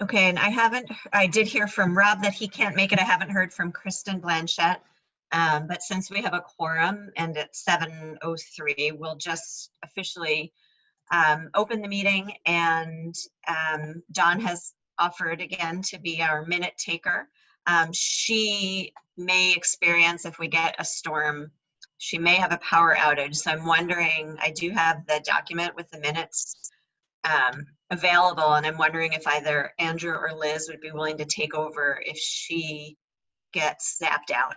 Okay, and I did hear from Rob that he can't make it. I haven't heard from Kristen Blanchette. But since we have a quorum and it's 7:03, we'll just officially open the meeting, and Dawn has offered again to be our minute taker. She may experience, if we get a storm, she may have a power outage. So I'm wondering, I do have the document with the minutes available, and I'm wondering if either Andrew or Liz would be willing to take over if she gets zapped out.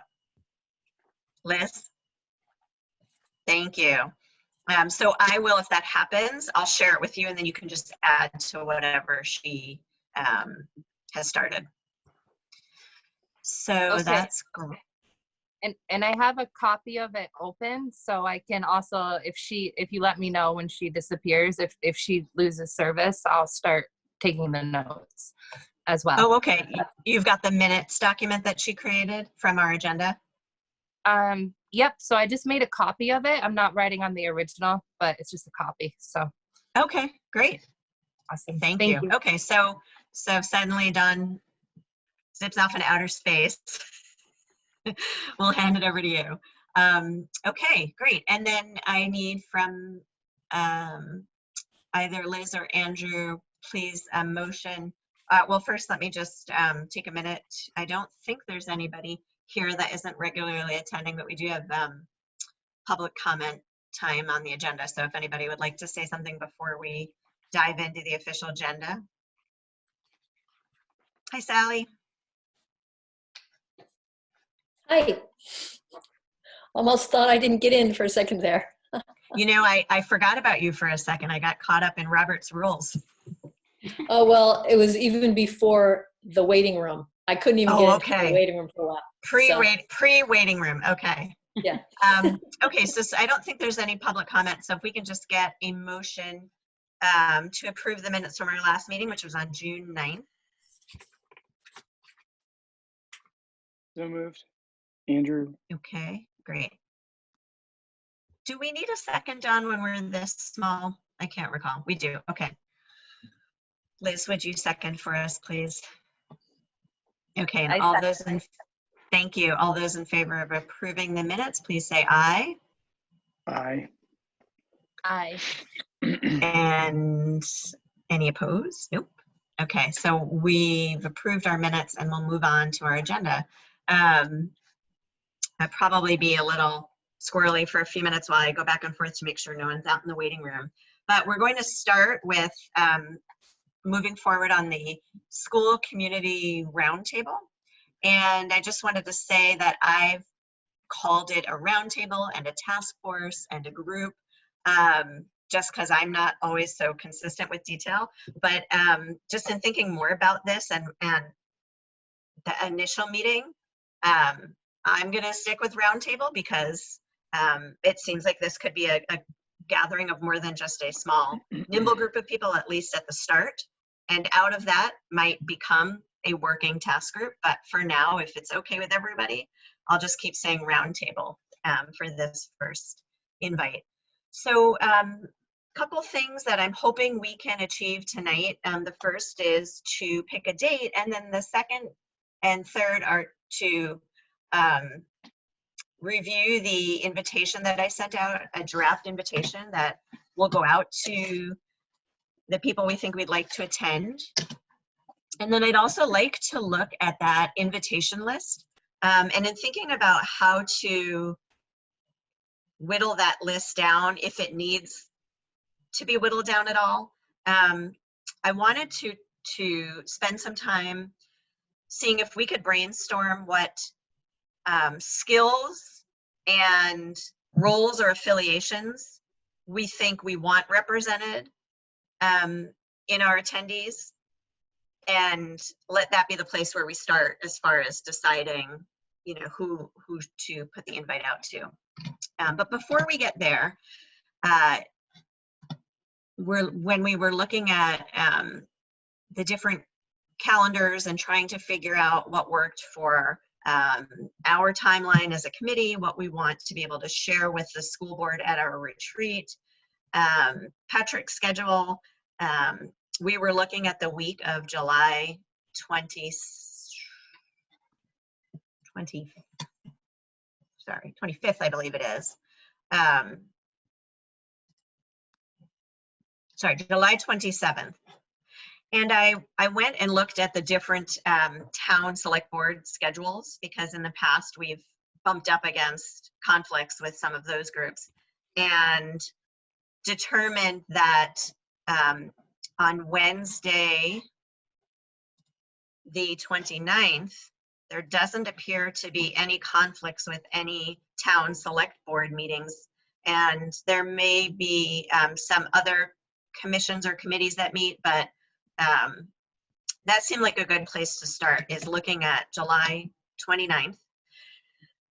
Liz? Thank you. So I will, if that happens, I'll share it with you, and then you can just add to whatever she has started. So okay. That's great. And I have a copy of it open, so I can also, if you let me know when she disappears, if she loses service, I'll start taking the notes as well. Oh, okay. You've got the minutes document that she created from our agenda? Yep. So I just made a copy of it. I'm not writing on the original, but it's just a copy. So. Okay, great. Awesome. Thank you. Okay, so suddenly Dawn zips off in outer space. We'll hand it over to you. Okay, great. And then I need from either Liz or Andrew, please, a motion. Well, first, let me just take a minute. I don't think there's anybody here that isn't regularly attending, but we do have public comment time on the agenda. So if anybody would like to say something before we dive into the official agenda. Hi, Sally. Hi. Almost thought I didn't get in for a second there. You know, I forgot about you for a second. I got caught up in Robert's rules. Oh, well, it was even before the waiting room. I couldn't even get into the waiting room for a while. Pre-waiting room, okay. Yeah. Okay, so I don't think there's any public comment. So if we can just get a motion to approve the minutes from our last meeting, which was on June 9th. So moved. Andrew. Okay, great. Do we need a second, Don, when we're this small? I can't recall. We do. Okay. Liz, would you second for us, please? Okay, and thank you. All those in favor of approving the minutes, please say aye. Aye. Aye. And any opposed? Nope. Okay, so we've approved our minutes and we'll move on to our agenda. I'd probably be a little squirrely for a few minutes while I go back and forth to make sure no one's out in the waiting room. But we're going to start with moving forward on the school community roundtable. And I just wanted to say that I've called it a roundtable and a task force and a group, just because I'm not always so consistent with detail. But just in thinking more about this and the initial meeting, I'm going to stick with roundtable because it seems like this could be a gathering of more than just a small, nimble group of people, at least at the start. And out of that might become a working task group. But for now, if it's okay with everybody, I'll just keep saying roundtable for this first invite. So couple things that I'm hoping we can achieve tonight. The first is to pick a date, and then the second and third are to review the invitation that I sent out, a draft invitation that will go out to the people we think we'd like to attend. And then I'd also like to look at that invitation list. And in thinking about how to whittle that list down, if it needs to be whittled down at all, I wanted to spend some time seeing if we could brainstorm what skills and roles or affiliations we think we want represented in our attendees, and let that be the place where we start as far as deciding, you know, who to put the invite out to. But before we get there, when we were looking at the different calendars and trying to figure out what worked for our timeline as a committee, what we want to be able to share with the school board at our retreat, Patrick's schedule, we were looking at the week of July 25th, I believe it is. Sorry, July 27th. And I went and looked at the different town select board schedules, because in the past we've bumped up against conflicts with some of those groups, and determined that on Wednesday, the 29th, there doesn't appear to be any conflicts with any town select board meetings. And there may be some other commissions or committees that meet, but that seemed like a good place to start, is looking at July 29th.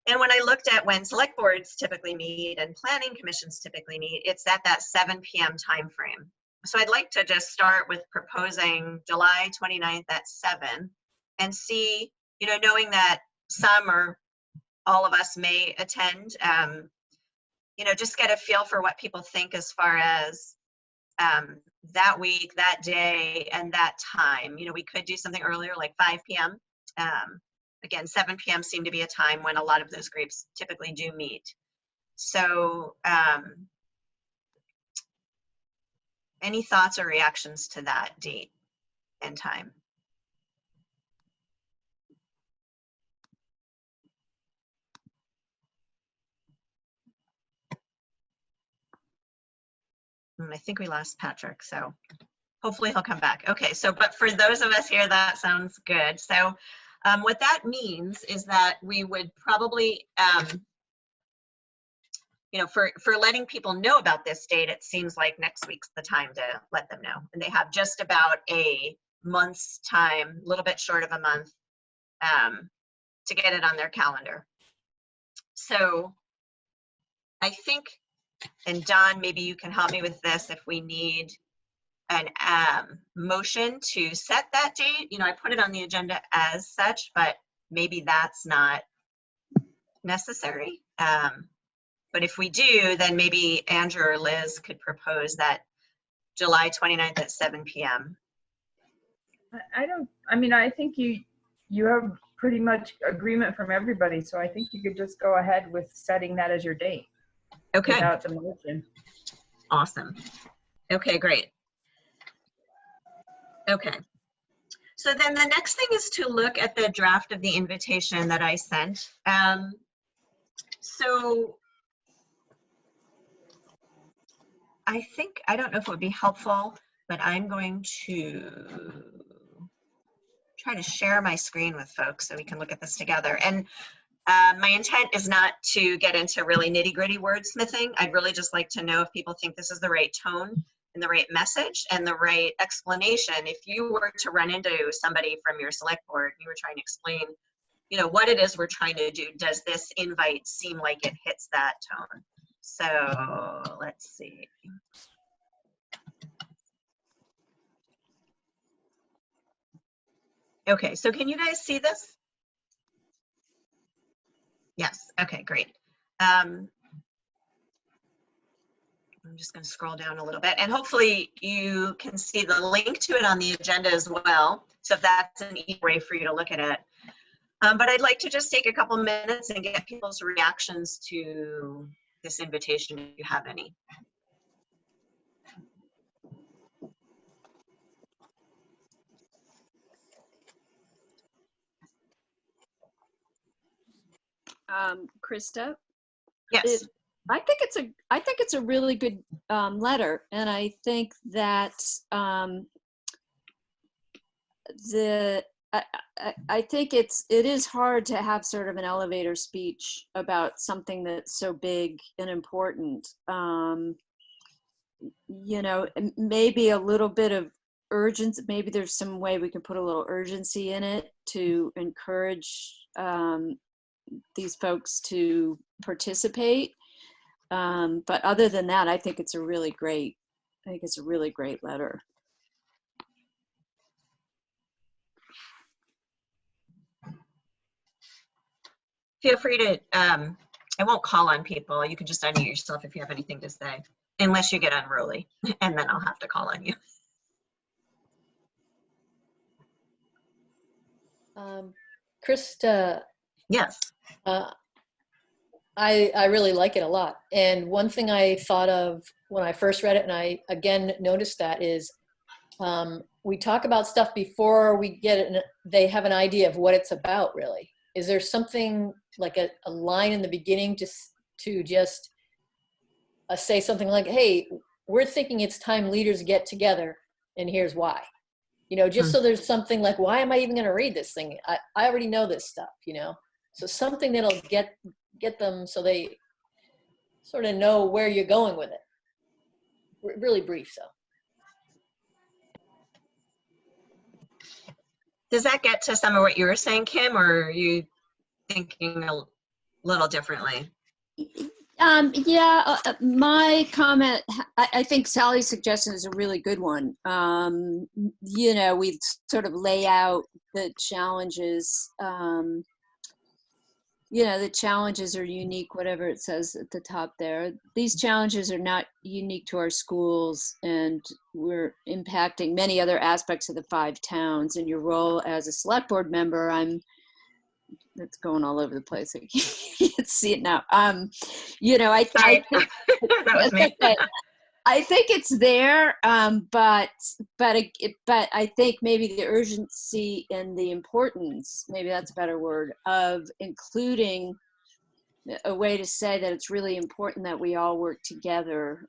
And when I looked at when select boards typically meet and planning commissions typically meet, it's at that 7 p.m. time frame. So I'd like to just start with proposing July 29th at 7 and see, you know, knowing that some or all of us may attend, you know, just get a feel for what people think as far as that week, that day, and that time. You know, we could do something earlier, like 5 p.m. Again, 7 p.m. seemed to be a time when a lot of those groups typically do meet. So any thoughts or reactions to that date and time? And I think we lost Patrick, so hopefully he'll come back. Okay, so but for those of us here, that sounds good. So what that means is that we would probably, you know, for letting people know about this date, it seems like next week's the time to let them know. And they have just about a month's time, a little bit short of a month, to get it on their calendar. So I think, and Don, maybe you can help me with this, if we need an motion to set that date. You know, I put it on the agenda as such, but maybe that's not necessary. But if we do, then maybe Andrew or Liz could propose that July 29th at 7 p.m. I think you have pretty much agreement from everybody, so I think you could just go ahead with setting that as your date. Okay. Without the motion. Awesome. Okay, great. Okay. So then the next thing is to look at the draft of the invitation that I sent. So I think, I don't know if it would be helpful, but I'm going to try to share my screen with folks so we can look at this together. And my intent is not to get into really nitty-gritty wordsmithing. I'd really just like to know if people think this is the right tone and the right message and the right explanation. If you were to run into somebody from your select board, you were trying to explain, you know, what it is we're trying to do, does this invite seem like it hits that tone? So let's see. Okay, so can you guys see this? Yes, okay, great. I'm just going to scroll down a little bit, and hopefully you can see the link to it on the agenda as well. So if that's an easy way for you to look at it. But I'd like to just take a couple minutes and get people's reactions to this invitation, if you have any. Krista? Yes. I think it's a really good letter, and I think that I think it is hard to have sort of an elevator speech about something that's so big and important. You know, maybe a little bit of urgency. Maybe there's some way we can put a little urgency in it to encourage these folks to participate. But other than that, I think it's a really great letter. Feel free to, I won't call on people. You can just unmute yourself if you have anything to say, unless you get unruly, and then I'll have to call on you. Krista, Yes. I really like it a lot. And one thing I thought of when I first read it, and I again noticed that, is we talk about stuff before we get it, and they have an idea of what it's about, really. Is there something like a line in the beginning to just say something like, hey, we're thinking it's time leaders get together, and here's why. You know, just so there's something like, why am I even going to read this thing? I already know this stuff, you know? So something that'll get them so they sort of know where you're going with it. Really brief, so. Does that get to some of what you were saying, Kim, or are you thinking a little differently? Yeah, my comment, I think Sally's suggestion is a really good one. You know, we sort of lay out the challenges. You know, the challenges are unique, whatever it says at the top there. These challenges are not unique to our schools, and we're impacting many other aspects of the 5 towns. In your role as a select board member, it's going all over the place. I can't see it now. You know, I think that was me. I think it's there, but I think maybe the urgency and the importance, maybe that's a better word, of including a way to say that it's really important that we all work together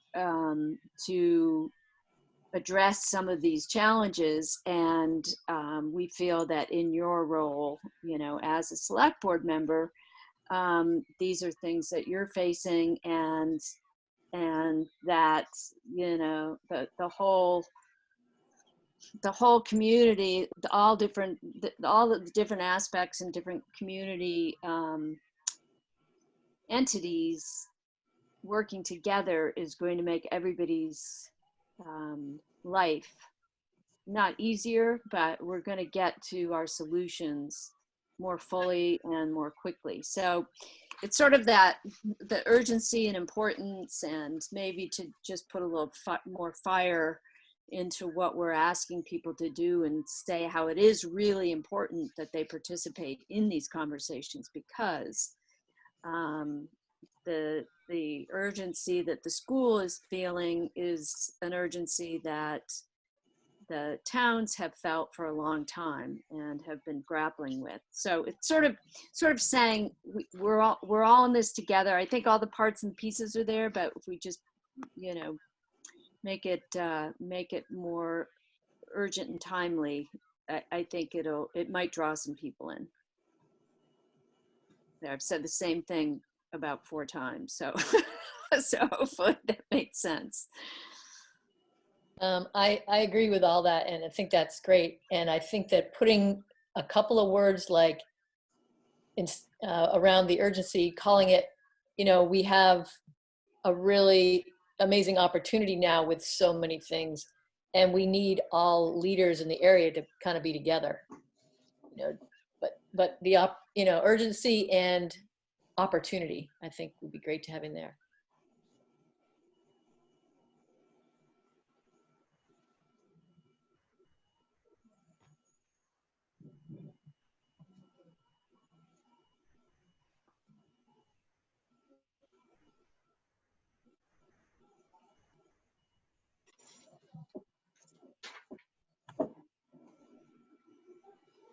to address some of these challenges. And we feel that in your role, you know, as a select board member, these are things that you're facing, and that, you know, the whole community, all the different aspects and different community entities working together is going to make everybody's life not easier, but we're going to get to our solutions more fully and more quickly. So it's sort of that, the urgency and importance, and maybe to just put a little more fire into what we're asking people to do, and say how it is really important that they participate in these conversations, because the urgency that the school is feeling is an urgency that the towns have felt for a long time and have been grappling with. So it's sort of saying we're all in this together. I think all the parts and pieces are there, but if we just, you know, make it more urgent and timely, I think it might draw some people in. I've said the same thing about 4 times, so so hopefully that makes sense. I agree with all that, and I think that's great. And I think that putting a couple of words like around the urgency, calling it, you know, we have a really amazing opportunity now with so many things, and we need all leaders in the area to kind of be together, you know, but the you know, urgency and opportunity, I think, would be great to have in there.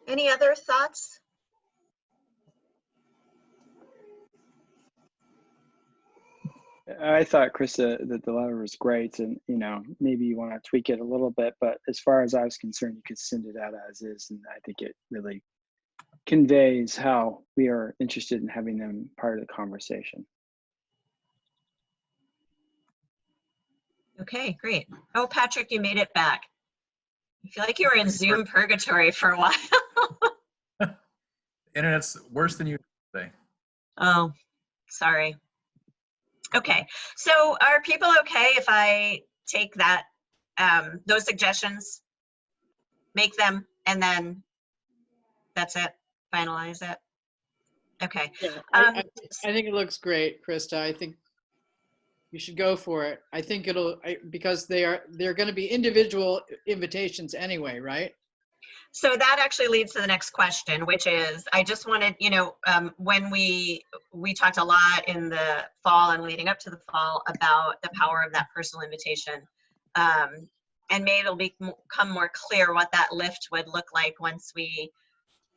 Any other thoughts? I thought, Krista, that the letter was great, and you know, maybe you want to tweak it a little bit, but as far as I was concerned, you could send it out as is, and I think it really conveys how we are interested in having them part of the conversation. Okay, great. Oh, Patrick, you made it back. I feel like you were in Zoom purgatory for a while. Internet's worse than you say. Oh, sorry. Okay, so are people okay if I take that, those suggestions, make them, and then that's it, finalize it? Okay. Yeah, I think it looks great, Krista. I think you should go for it. I think because they're going to be individual invitations anyway, right? So that actually leads to the next question, which is, I just wanted, when we talked a lot in the fall and leading up to the fall about the power of that personal invitation. And maybe it'll become more clear what that lift would look like once we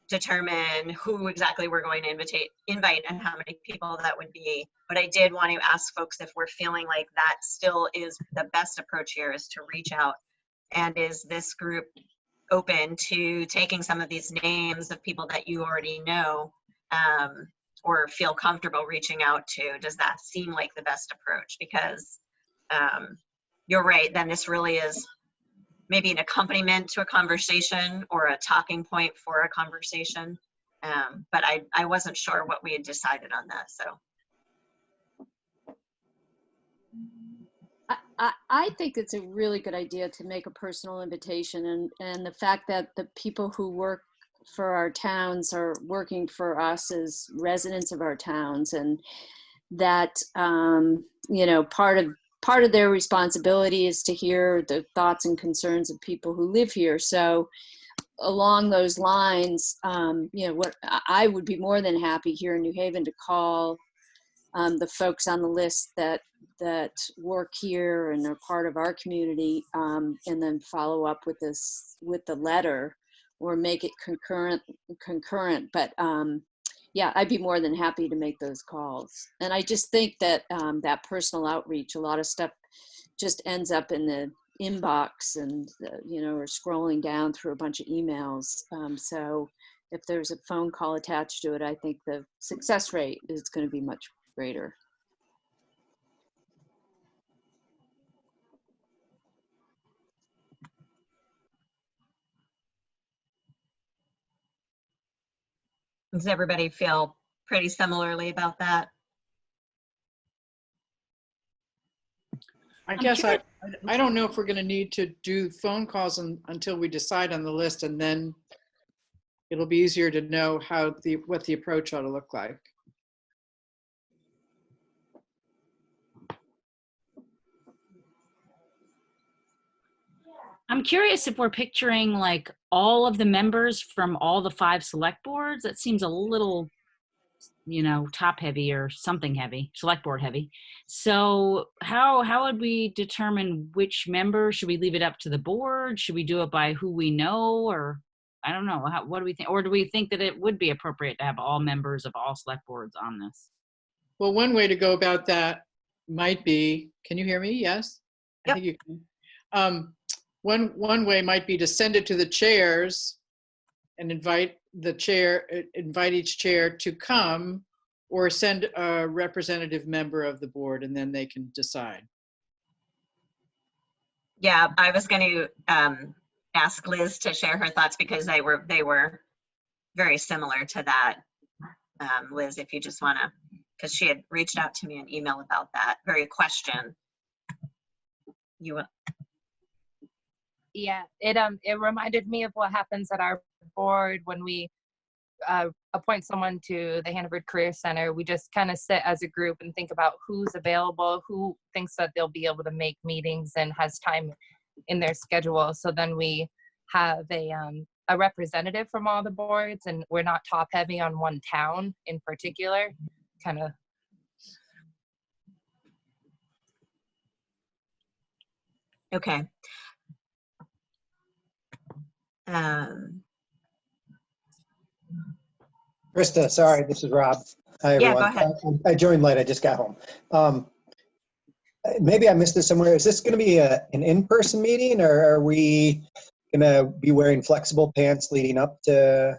determine who exactly we're going to invite and how many people that would be. But I did want to ask folks if we're feeling like that still is the best approach here, is to reach out. And is this group open to taking some of these names of people that you already know, or feel comfortable reaching out to? Does that seem like the best approach? Because you're right, then this really is maybe an accompaniment to a conversation or a talking point for a conversation. But I wasn't sure what we had decided on that, so. I think it's a really good idea to make a personal invitation, and the fact that the people who work for our towns are working for us as residents of our towns, and that part of their responsibility is to hear the thoughts and concerns of people who live here. So along those lines, what I would be more than happy here in New Haven to call the folks on the list that work here and are part of our community, and then follow up with the letter, or make it concurrent. But yeah, I'd be more than happy to make those calls. And I just think that that personal outreach, a lot of stuff just ends up in the inbox, and or scrolling down through a bunch of emails. So if there's a phone call attached to it, I think the success rate is going to be much greater. Does everybody feel pretty similarly about that? I guess I don't know if we're going to need to do phone calls until we decide on the list, and then it'll be easier to know what the approach ought to look like. I'm curious if we're picturing like all of the members from all the 5 select boards. That seems a little, top heavy or something heavy, select board heavy. So how would we determine which member? Should we leave it up to the board? Should we do it by who we know? Or I don't know. What do we think? Or do we think that it would be appropriate to have all members of all select boards on this? Well, one way to go about that might be, can you hear me? Yes? Yep. I think you can. One way might be to send it to the chairs and invite each chair to come, or send a representative member of the board, and then they can decide. Yeah, I was going to ask Liz to share her thoughts, because they were very similar to that. Liz, if you just want to, because she had reached out to me in email about that very question. Yeah, it reminded me of what happens at our board when we appoint someone to the Hannaford Career Center. We just kind of sit as a group and think about who's available, who thinks that they'll be able to make meetings and has time in their schedule. So then we have a representative from all the boards, and we're not top heavy on one town in particular, kind of. Okay. Krista, sorry, this is Rob. Hi, Yeah, everyone. go ahead. I joined late. I just got home. Maybe I missed this somewhere. Is this going to be an in-person meeting, or are we going to be wearing flexible pants leading up to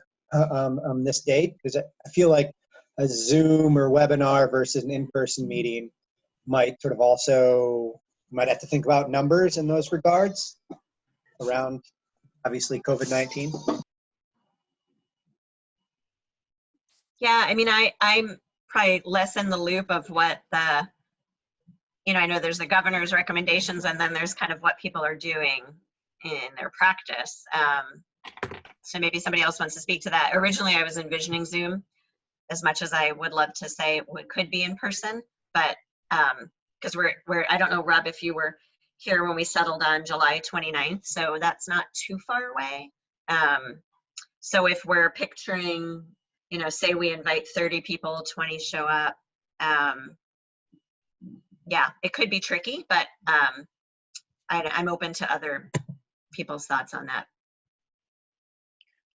this date? Because I feel like a Zoom or webinar versus an in-person meeting might have to think about numbers in those regards around, obviously, COVID-19. Yeah, I mean, I'm probably less in the loop of what I know there's the governor's recommendations, and then there's kind of what people are doing in their practice. So maybe somebody else wants to speak to that. Originally, I was envisioning Zoom, as much as I would love to say it could be in person, but because I don't know, Rob, if you were here when we settled on July 29th, so that's not too far away. So if we're picturing, you know, say we invite 30 people, 20 show up, yeah, it could be tricky, but I'm open to other people's thoughts on that.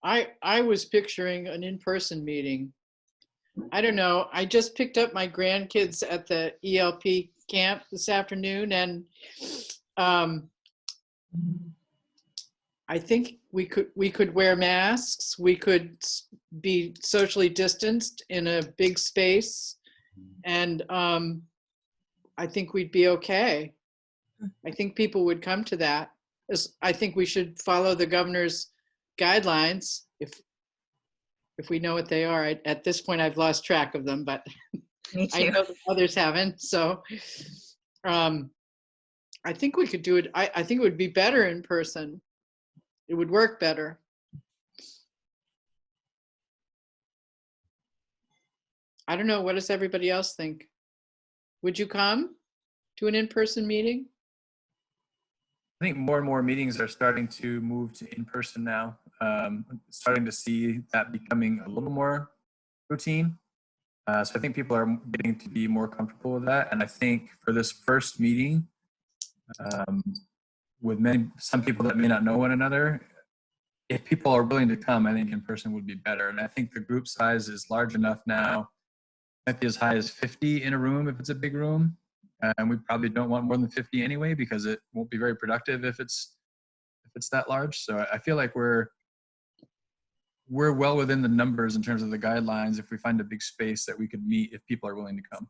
I was picturing an in-person meeting. I don't know. I just picked up my grandkids at the ELP camp this afternoon, and I think we could wear masks. We could be socially distanced in a big space, and I think we'd be okay. I think people would come to that. I think we should follow the governor's guidelines if we know what they are. At this point, I've lost track of them, but Me I too. know that others haven't. So I think we could do it. I think it would be better in person. It would work better. I don't know. What does everybody else think? Would you come to an in-person meeting? I think more and more meetings are starting to move to in-person now. Starting to see that becoming a little more routine. So I think people are getting to be more comfortable with that. And I think for this first meeting, with some people that may not know one another, if people are willing to come, I think in person would be better. And I think the group size is large enough now. It might be as high as 50 in a room if it's a big room. And we probably don't want more than 50 anyway, because it won't be very productive if it's that large. So I feel like we're well within the numbers in terms of the guidelines if we find a big space that we could meet if people are willing to come.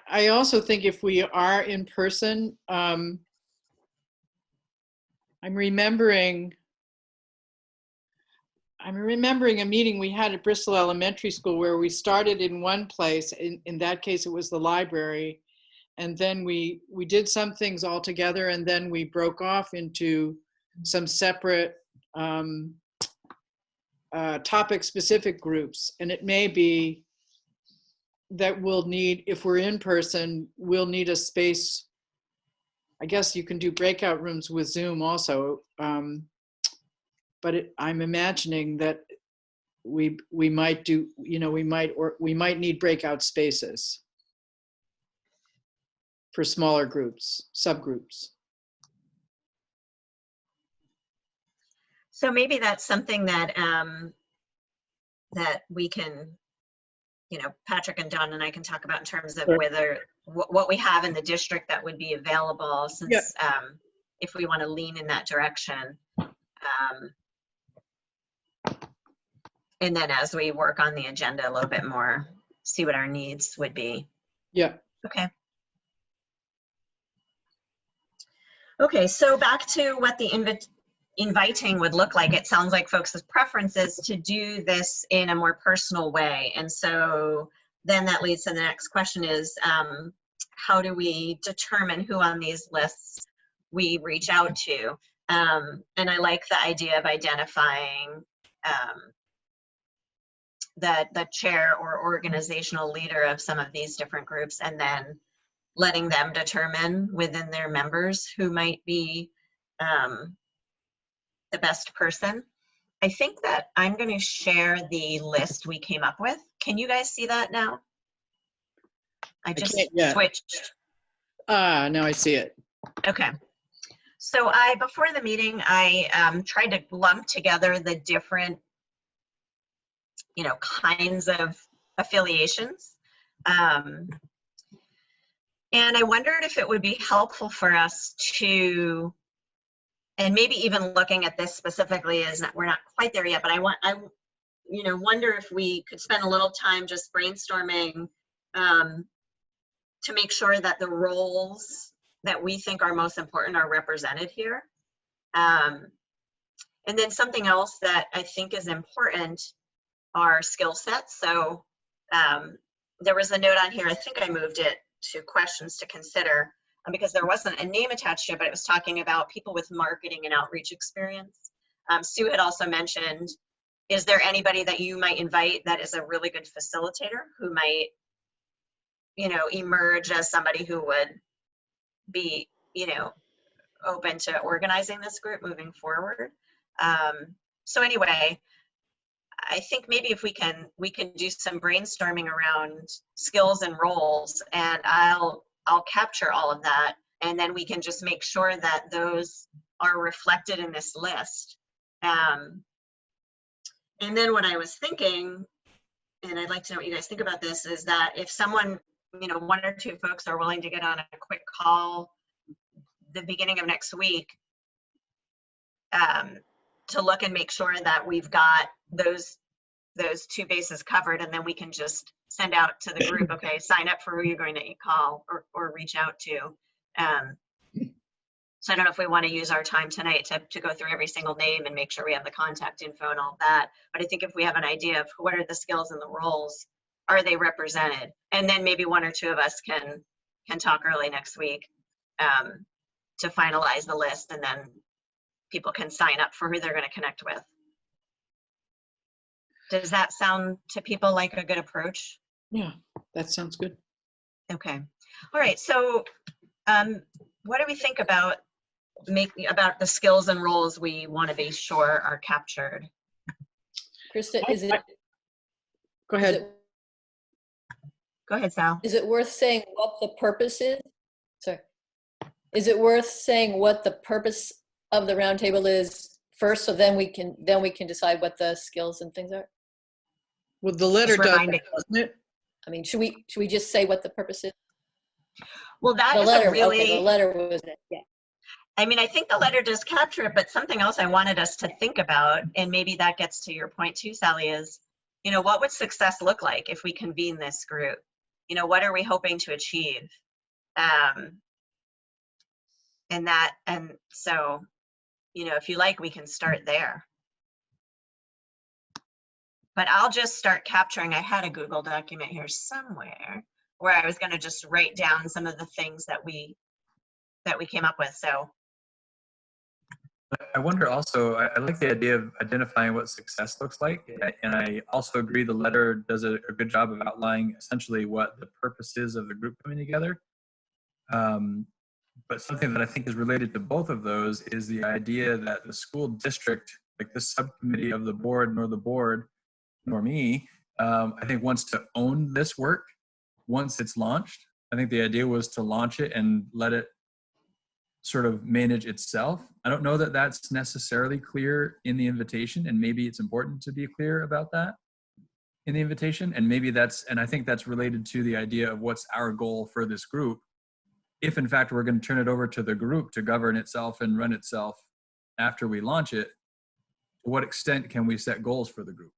I also think if we are in person, I'm remembering a meeting we had at Bristol Elementary School where we started in one place. In that case, it was the library. And then we did some things all together, and then we broke off into some separate topic-specific groups. And it may be that we'll need, if we're in person, we'll need a space. I guess you can do breakout rooms with Zoom also. But I'm imagining that we might do, you know, we might need breakout spaces for smaller groups, subgroups. So maybe that's something that that we can, you know, Patrick and Don and I can talk about in terms of Sure. whether what we have in the district that would be available, since Yeah. if we want to lean in that direction. And then as we work on the agenda a little bit more, see what our needs would be. Yeah. Okay. Okay, so back to what the inviting would look like. It sounds like folks' preference is to do this in a more personal way. And so then that leads to the next question is, how do we determine who on these lists we reach out to? And I like the idea of identifying the chair or organizational leader of some of these different groups, and then letting them determine within their members who might be the best person. I think that I'm going to share the list we came up with. Can you guys see that now? I just switched. Now I see it. Okay. So before the meeting, I tried to lump together the different, you know, kinds of affiliations. And I wondered if it would be helpful for us to, and maybe even looking at this specifically, is not, we're not quite there yet, but I wonder if we could spend a little time just brainstorming to make sure that the roles that we think are most important are represented here. And then something else that I think is important are skill sets. So there was a note on here, I think I moved it to questions to consider, because there wasn't a name attached to it, but it was talking about people with marketing and outreach experience. Sue had also mentioned, is there anybody that you might invite that is a really good facilitator who might, you know, emerge as somebody who would be, you know, open to organizing this group moving forward? So anyway, I think maybe if we can do some brainstorming around skills and roles, and I'll capture all of that, and then we can just make sure that those are reflected in this list. And then what I was thinking, and I'd like to know what you guys think about this, is that if someone, you know, 1 or 2 folks are willing to get on a quick call the beginning of next week, to look and make sure that we've got those 2 bases covered, and then we can just send out to the group, okay, sign up for who you're going to call or reach out to. So I don't know if we want to use our time tonight to go through every single name and make sure we have the contact info and all that. But I think if we have an idea of what are the skills and the roles, are they represented? And then maybe 1 or 2 of us can talk early next week to finalize the list, and then people can sign up for who they're going to connect with. Does that sound to people like a good approach? Yeah, that sounds good. Okay. All right. So what do we think about the skills and roles we want to be sure are captured? Krista, is it? Go ahead. Go ahead, Sal. Is it worth saying what the purpose is? Sorry. Is it worth saying what the purpose of the roundtable is first, so then we can decide what the skills and things are? Well, the letter does, doesn't it? I mean, should we just say what the purpose is? Well, that the is letter. really. Okay, the letter was it. Yeah. I mean, I think the letter does capture it, but something else I wanted us to think about, and maybe that gets to your point too, Sally, is, you know, what would success look like if we convene this group? You know, what are we hoping to achieve? And so, you know, if you like, we can start there. But I'll just start capturing. I had a Google document here somewhere where I was going to just write down some of the things that we came up with. So I wonder also, I like the idea of identifying what success looks like. And I also agree the letter does a good job of outlining essentially what the purpose is of the group coming together. But something that I think is related to both of those is the idea that the school district, like the subcommittee of the board, nor me, I think wants to own this work once it's launched. I think the idea was to launch it and let it sort of manage itself. I don't know that that's necessarily clear in the invitation, and maybe it's important to be clear about that in the invitation. And maybe and I think that's related to the idea of what's our goal for this group. If in fact we're going to turn it over to the group to govern itself and run itself after we launch it, to what extent can we set goals for the group?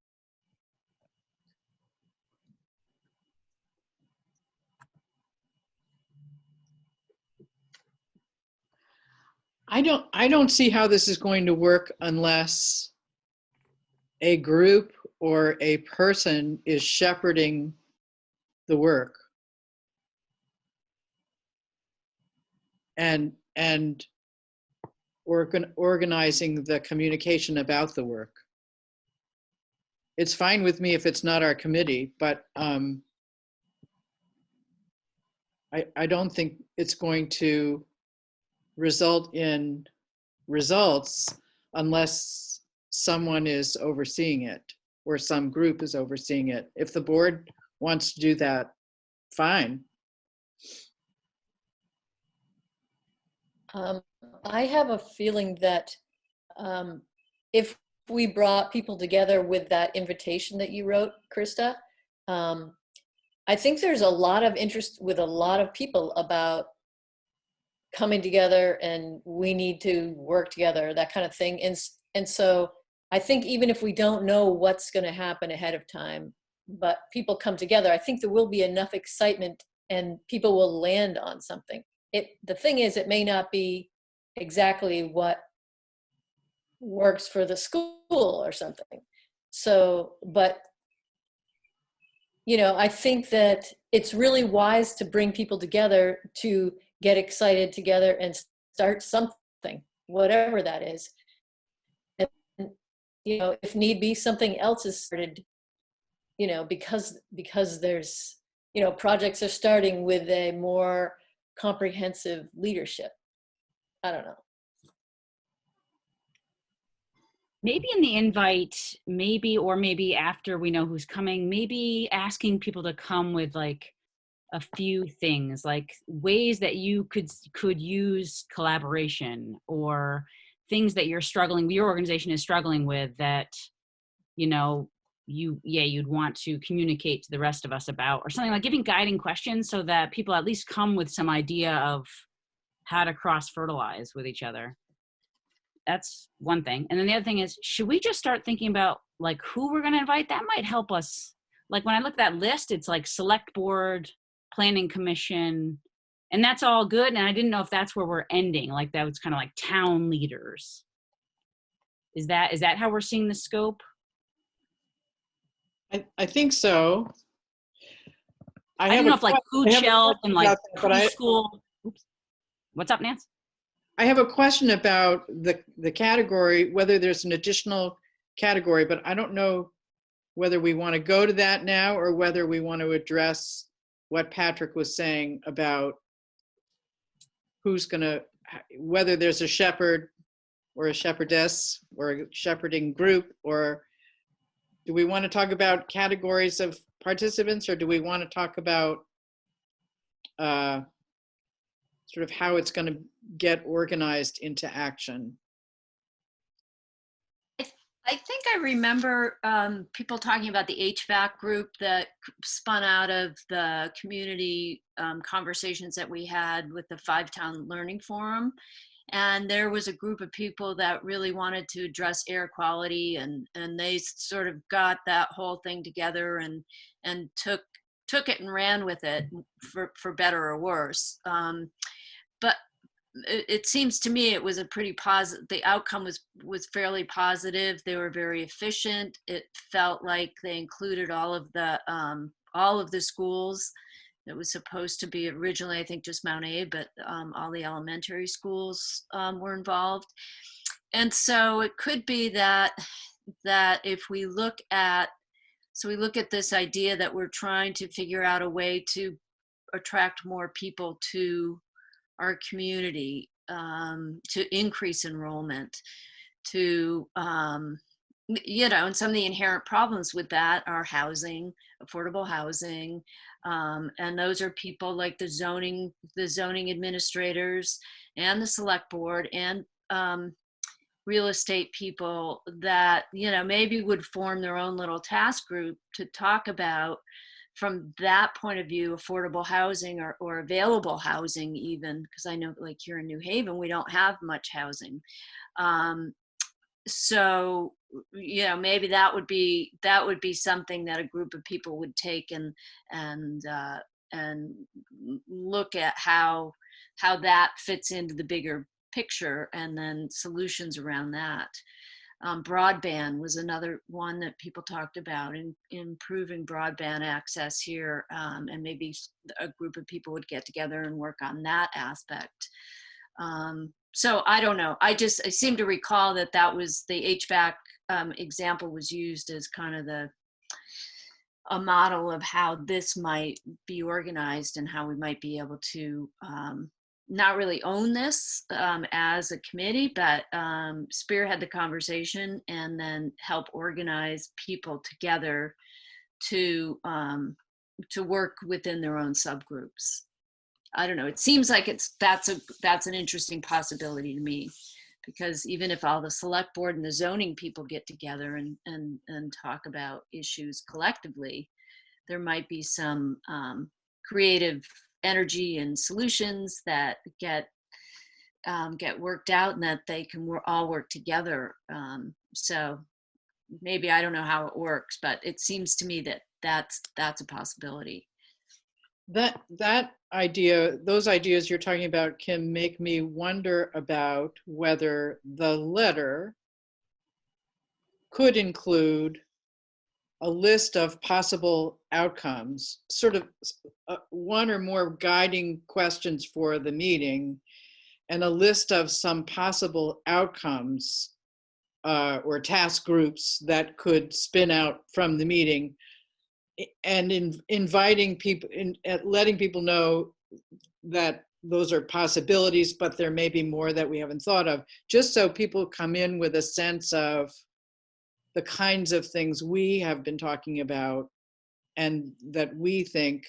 I don't see how this is going to work unless a group or a person is shepherding the work and organizing the communication about the work. It's fine with me if it's not our committee, but I don't think it's going to result in results unless someone is overseeing it or some group is overseeing it. If the board wants to do that, fine. I have a feeling that if we brought people together with that invitation that you wrote, Krista, I think there's a lot of interest with a lot of people about coming together and we need to work together, that kind of thing. And so I think even if we don't know what's going to happen ahead of time, but people come together, I think there will be enough excitement and people will land on something. The thing is, it may not be exactly what works for the school or something. So, but, you know, I think that it's really wise to bring people together to get excited together and start something, whatever that is. And, you know, if need be, something else is started, you know, because there's, you know, projects are starting with a more comprehensive leadership. I don't know. maybe in the invite, maybe, or maybe after we know who's coming, maybe asking people to come with like a few things, like ways that you could use collaboration, or things that your organization is struggling with that, you know, you'd want to communicate to the rest of us about, or something, like giving guiding questions so that people at least come with some idea of how to cross fertilize with each other. That's one thing. And then the other thing is, should we just start thinking about like who we're going to invite? That might help us. Like when I look at that list, it's like select board, planning commission, and that's all good. And I didn't know if that's where we're ending. Like that was kind of like town leaders. Is that how we're seeing the scope? I think so. I don't know if like food shelf and like but school. Oops. What's up, Nance? I have a question about the category, whether there's an additional category, but I don't know whether we want to go to that now or whether we want to address what Patrick was saying about whether there's a shepherd or a shepherdess or a shepherding group, or do we want to talk about categories of participants, or do we want to talk about sort of how it's going to get organized into action? I think I remember people talking about the HVAC group that spun out of the community conversations that we had with the Five-Town Learning Forum. And there was a group of people that really wanted to address air quality, and they sort of got that whole thing together and took it and ran with it, for better or worse. But it seems to me it was a pretty positive, the outcome was fairly positive. They were very efficient. It felt like they included all of the schools. It was supposed to be originally, I think, just Mount A, but all the elementary schools were involved. And so it could be that if we look at this idea that we're trying to figure out a way to attract more people to our community, to increase enrollment, to, and some of the inherent problems with that are housing, affordable housing, and those are people like the zoning administrators and the select board and real estate people that, maybe would form their own little task group to talk about, from that point of view, affordable housing or available housing, even, because I know like here in New Haven, we don't have much housing. So, maybe that would be something that a group of people would take and look at how that fits into the bigger picture, and then solutions around that. Broadband was another one that people talked about, in improving broadband access here, and maybe a group of people would get together and work on that aspect. So I don't know. I seem to recall that was the HVAC example was used as kind of a model of how this might be organized and how we might be able to not really own this as a committee, but spearhead the conversation and then help organize people together to work within their own subgroups. I don't know. It seems like that's an interesting possibility to me, because even if all the select board and the zoning people get together and talk about issues collectively, there might be some creative energy and solutions that get worked out, and that they can all work together. So maybe, I don't know how it works, but it seems to me that's a possibility. That idea, those ideas you're talking about, can make me wonder about whether the letter could include a list of possible outcomes, sort of one or more guiding questions for the meeting, and a list of some possible outcomes or task groups that could spin out from the meeting, and inviting people, letting people know that those are possibilities, but there may be more that we haven't thought of, just so people come in with a sense of the kinds of things we have been talking about and that we think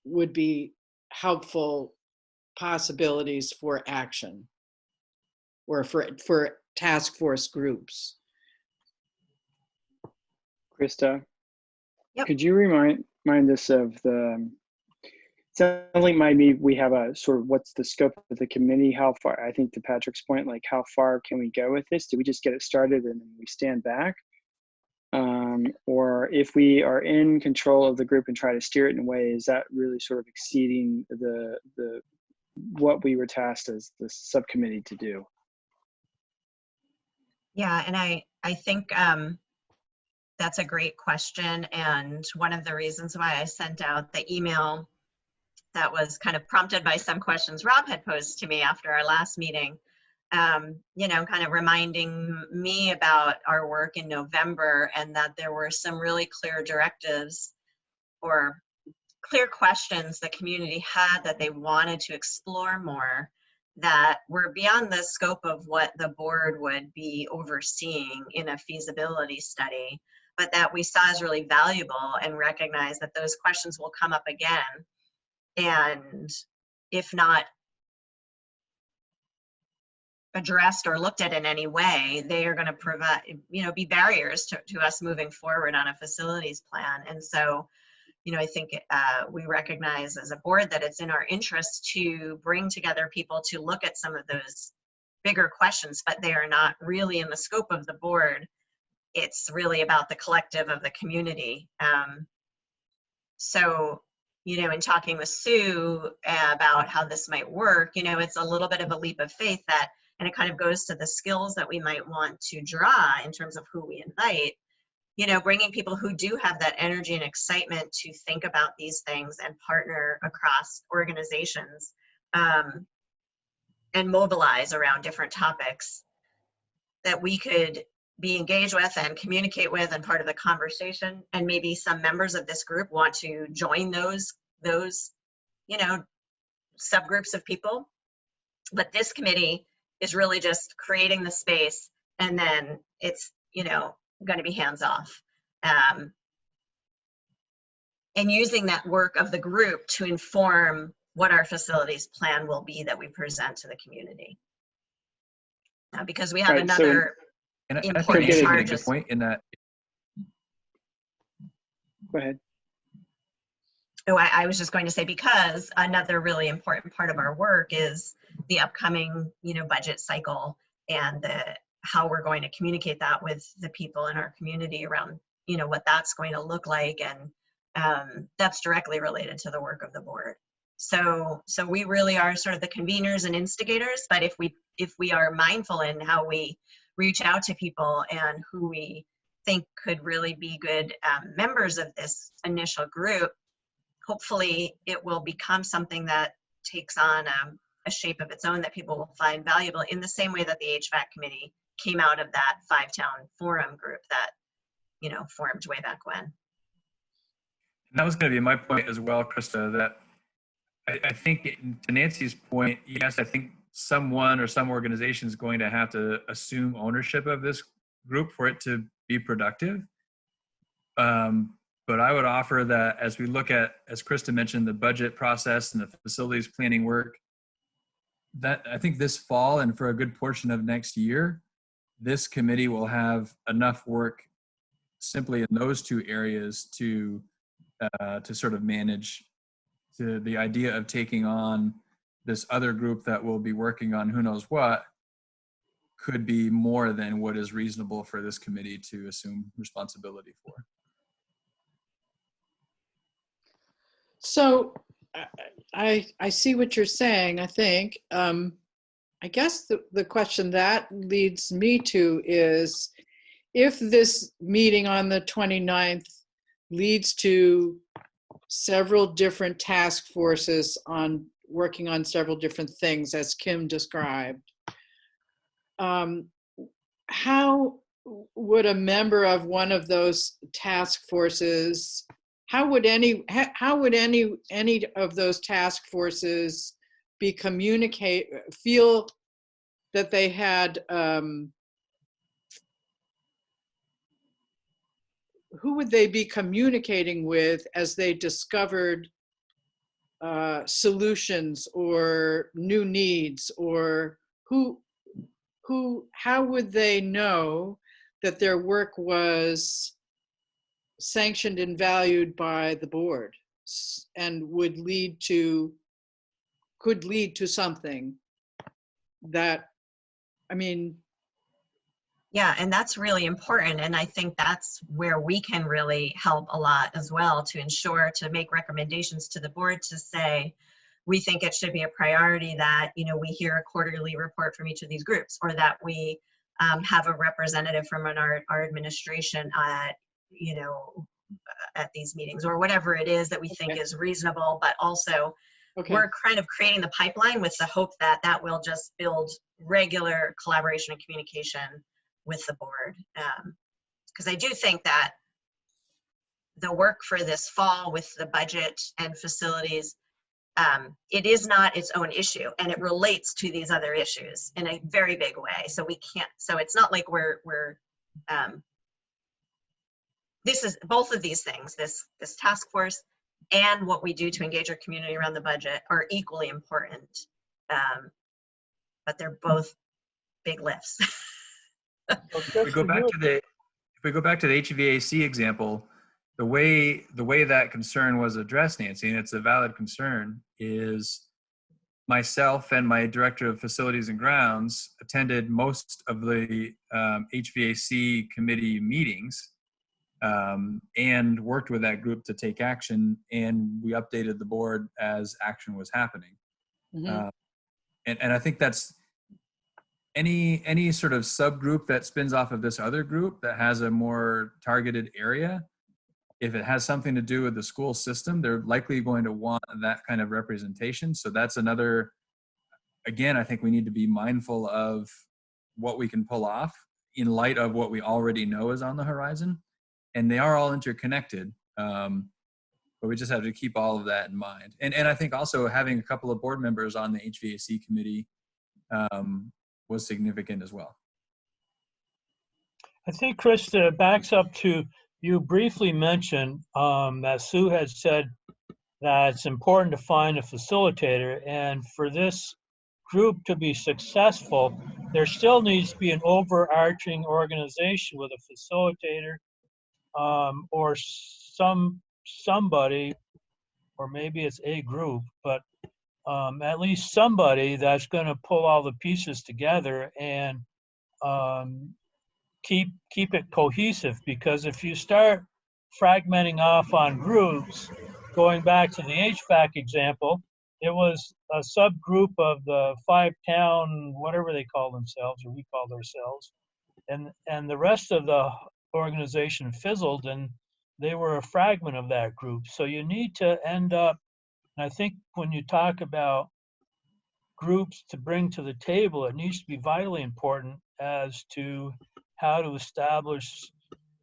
would be helpful possibilities for action or for task force groups. Krista, Yep. could you remind us of the, sounds like maybe we have a sort of what's the scope of the committee, how far, I think to Patrick's point, like how far can we go with this? Do we just get it started and then we stand back? Or if we are in control of the group and try to steer it in a way, is that really sort of exceeding the what we were tasked as the subcommittee to do? Yeah, and I think that's a great question. And one of the reasons why I sent out the email that was kind of prompted by some questions Rob had posed to me after our last meeting, you know, kind of reminding me about our work in November and that there were some really clear directives or clear questions the community had that they wanted to explore more that were beyond the scope of what the board would be overseeing in a feasibility study, but that we saw as really valuable and recognize that those questions will come up again. And if not addressed or looked at in any way, they are going to provide, you know, be barriers to us moving forward on a facilities plan. And so, you know, I think we recognize as a board that it's in our interest to bring together people to look at some of those bigger questions, but they are not really in the scope of the board. It's really about the collective of the community. So, you know, in talking with Sue about how this might work, you know, it's a little bit of a leap of faith that, and it kind of goes to the skills that we might want to draw in terms of who we invite, you know, bringing people who do have that energy and excitement to think about these things and partner across organizations and mobilize around different topics that we could be engaged with and communicate with and part of the conversation. And maybe some members of this group want to join those, you know, subgroups of people. But this committee is really just creating the space, and then it's, you know, going to be hands off. And using that work of the group to inform what our facilities plan will be that we present to the community. Because we have Right, another And I think important Nancy made a charge. good point in that. Go ahead. Oh, I was just going to say, because another really important part of our work is the upcoming, you know, budget cycle and how we're going to communicate that with the people in our community around, you know, what that's going to look like. And that's directly related to the work of the board. So we really are sort of the conveners and instigators, but if we are mindful in how we reach out to people and who we think could really be good members of this initial group, hopefully it will become something that takes on a shape of its own that people will find valuable, in the same way that the HVAC committee came out of that 5-town forum group that, you know, formed way back when. And that was going to be my point as well, Krista, that I think to Nancy's point, yes, I think someone or some organization is going to have to assume ownership of this group for it to be productive. But I would offer that as we look at, as Krista mentioned, the budget process and the facilities planning work, that I think this fall and for a good portion of next year, this committee will have enough work simply in those two areas to sort of manage the idea of taking on this other group that will be working on who knows what could be more than what is reasonable for this committee to assume responsibility for. So I see what you're saying, I think. I guess the question that leads me to is, if this meeting on the 29th leads to several different task forces on working on several different things, as Kim described, how would a member of one of those task forces, how would any of those task forces feel that they had would they be communicating with as they discovered solutions or new needs, or how would they know that their work was sanctioned and valued by the board and could lead to something that, I mean. Yeah, and that's really important. And I think that's where we can really help a lot as well, to ensure, to make recommendations to the board to say, we think it should be a priority that, you know, we hear a quarterly report from each of these groups, or that we have a representative from our administration at, you know, at these meetings, or whatever it is that we think is reasonable, but also we're kind of creating the pipeline with the hope that that will just build regular collaboration and communication with the board. Because I do think that the work for this fall with the budget and facilities, it is not its own issue, and it relates to these other issues in a very big way. So we can't, so it's not like this is both of these things, this task force and what we do to engage our community around the budget are equally important. But they're both big lifts. If we go back to the HVAC example, the way that concern was addressed, Nancy, and it's a valid concern, is myself and my director of facilities and grounds attended most of the HVAC committee meetings and worked with that group to take action, and we updated the board as action was happening. Mm-hmm. And I think that's any sort of subgroup that spins off of this other group that has a more targeted area. If it has something to do with the school system, they're likely going to want that kind of representation. So that's another, again, I think we need to be mindful of what we can pull off in light of what we already know is on the horizon. And they are all interconnected, but we just have to keep all of that in mind. And I think also having a couple of board members on the HVAC committee was significant as well. I think, Chris, that backs up to, you briefly mentioned that Sue had said that it's important to find a facilitator, and for this group to be successful, there still needs to be an overarching organization with a facilitator or somebody, or maybe it's a group, but at least somebody that's going to pull all the pieces together and keep it cohesive. Because if you start fragmenting off on groups, going back to the HVAC example, it was a subgroup of the 5-town, whatever they call themselves, or we called ourselves, and the rest of the organization fizzled, and they were a fragment of that group. So you need to end up, and I think when you talk about groups to bring to the table, it needs to be vitally important as to how to establish,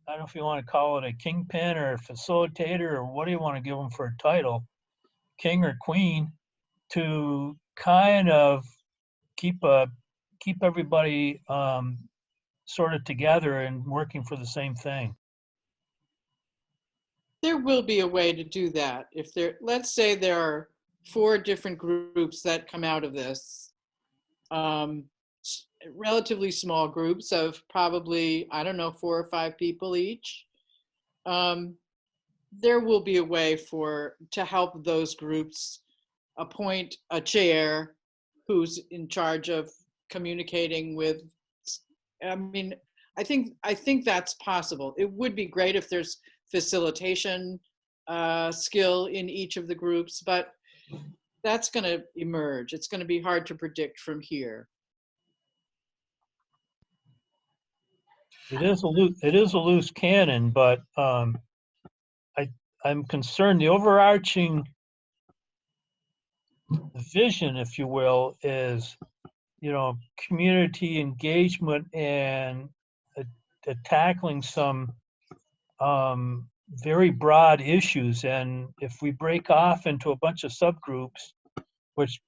I don't know if you want to call it a kingpin or a facilitator, or what do you want to give them for a title, king or queen, to kind of keep everybody sort of together and working for the same thing. There will be a way to do that. If there, let's say there are 4 different groups that come out of this, relatively small groups of probably, I don't know, 4 or 5 people each. There will be a way to help those groups appoint a chair who's in charge of communicating with, I mean, I think that's possible. It would be great if there's facilitation skill in each of the groups, but that's going to emerge. It's going to be hard to predict from here. It is a loose cannon, but I'm concerned the overarching vision, if you will, is, you know, community engagement and tackling some very broad issues. And if we break off into a bunch of subgroups, which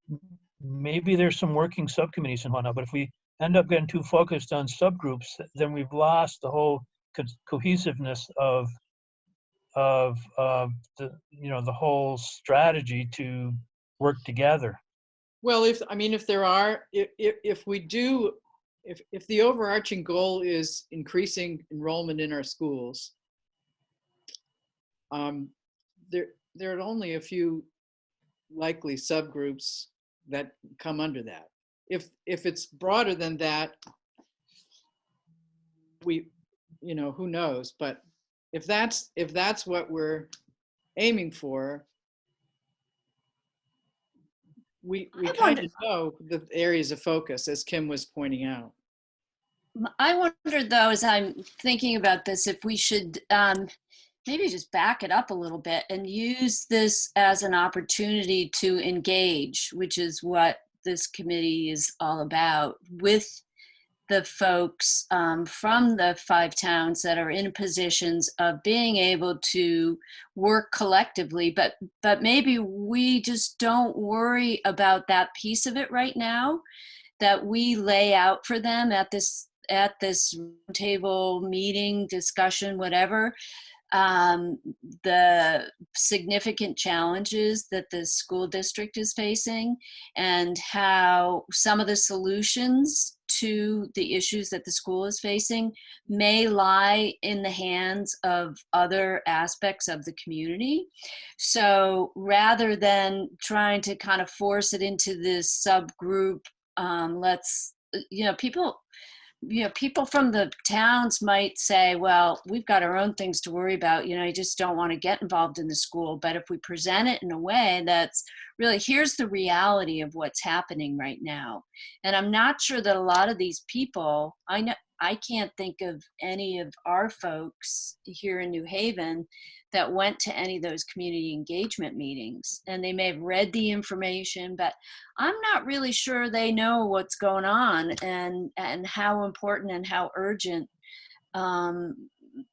maybe there's some working subcommittees and whatnot, but if we end up getting too focused on subgroups, then we've lost the whole cohesiveness of of the, you know, the whole strategy to work together. Well, if the overarching goal is increasing enrollment in our schools, there are only a few likely subgroups that come under that. If it's broader than that, we, you know, who knows? But if that's what we're aiming for, we kind of know the areas of focus, as Kim was pointing out. I wondered though, as I'm thinking about this, if we should maybe just back it up a little bit and use this as an opportunity to engage, which is what this committee is all about, with the folks from the 5 towns that are in positions of being able to work collectively, but maybe we just don't worry about that piece of it right now, that we lay out for them at this table meeting, discussion, whatever, the significant challenges that the school district is facing, and how some of the solutions to the issues that the school is facing may lie in the hands of other aspects of the community. So rather than trying to kind of force it into this subgroup, people from the towns might say, well, we've got our own things to worry about. You just don't want to get involved in the school. But if we present it in a way that's really, here's the reality of what's happening right now. And I'm not sure that a lot of these people, I can't think of any of our folks here in New Haven that went to any of those community engagement meetings. And they may have read the information, but I'm not really sure they know what's going on and how important and how urgent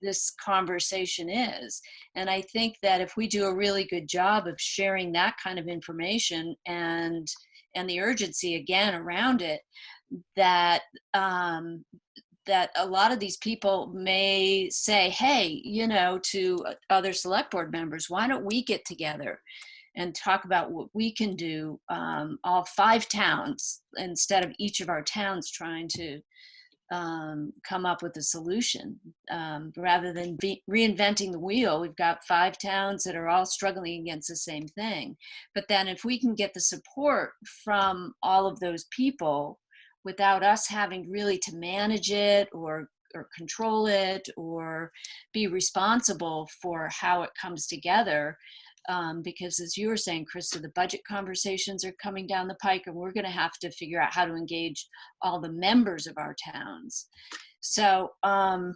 this conversation is. And I think that if we do a really good job of sharing that kind of information and the urgency again around it, that that a lot of these people may say, hey, to other select board members, why don't we get together and talk about what we can do, all 5 towns, instead of each of our towns trying to come up with a solution. Rather than reinventing the wheel, we've got 5 towns that are all struggling against the same thing. But then if we can get the support from all of those people without us having really to manage it or control it or be responsible for how it comes together, because as you were saying, Krista, the budget conversations are coming down the pike, and we're going to have to figure out how to engage all the members of our towns. So I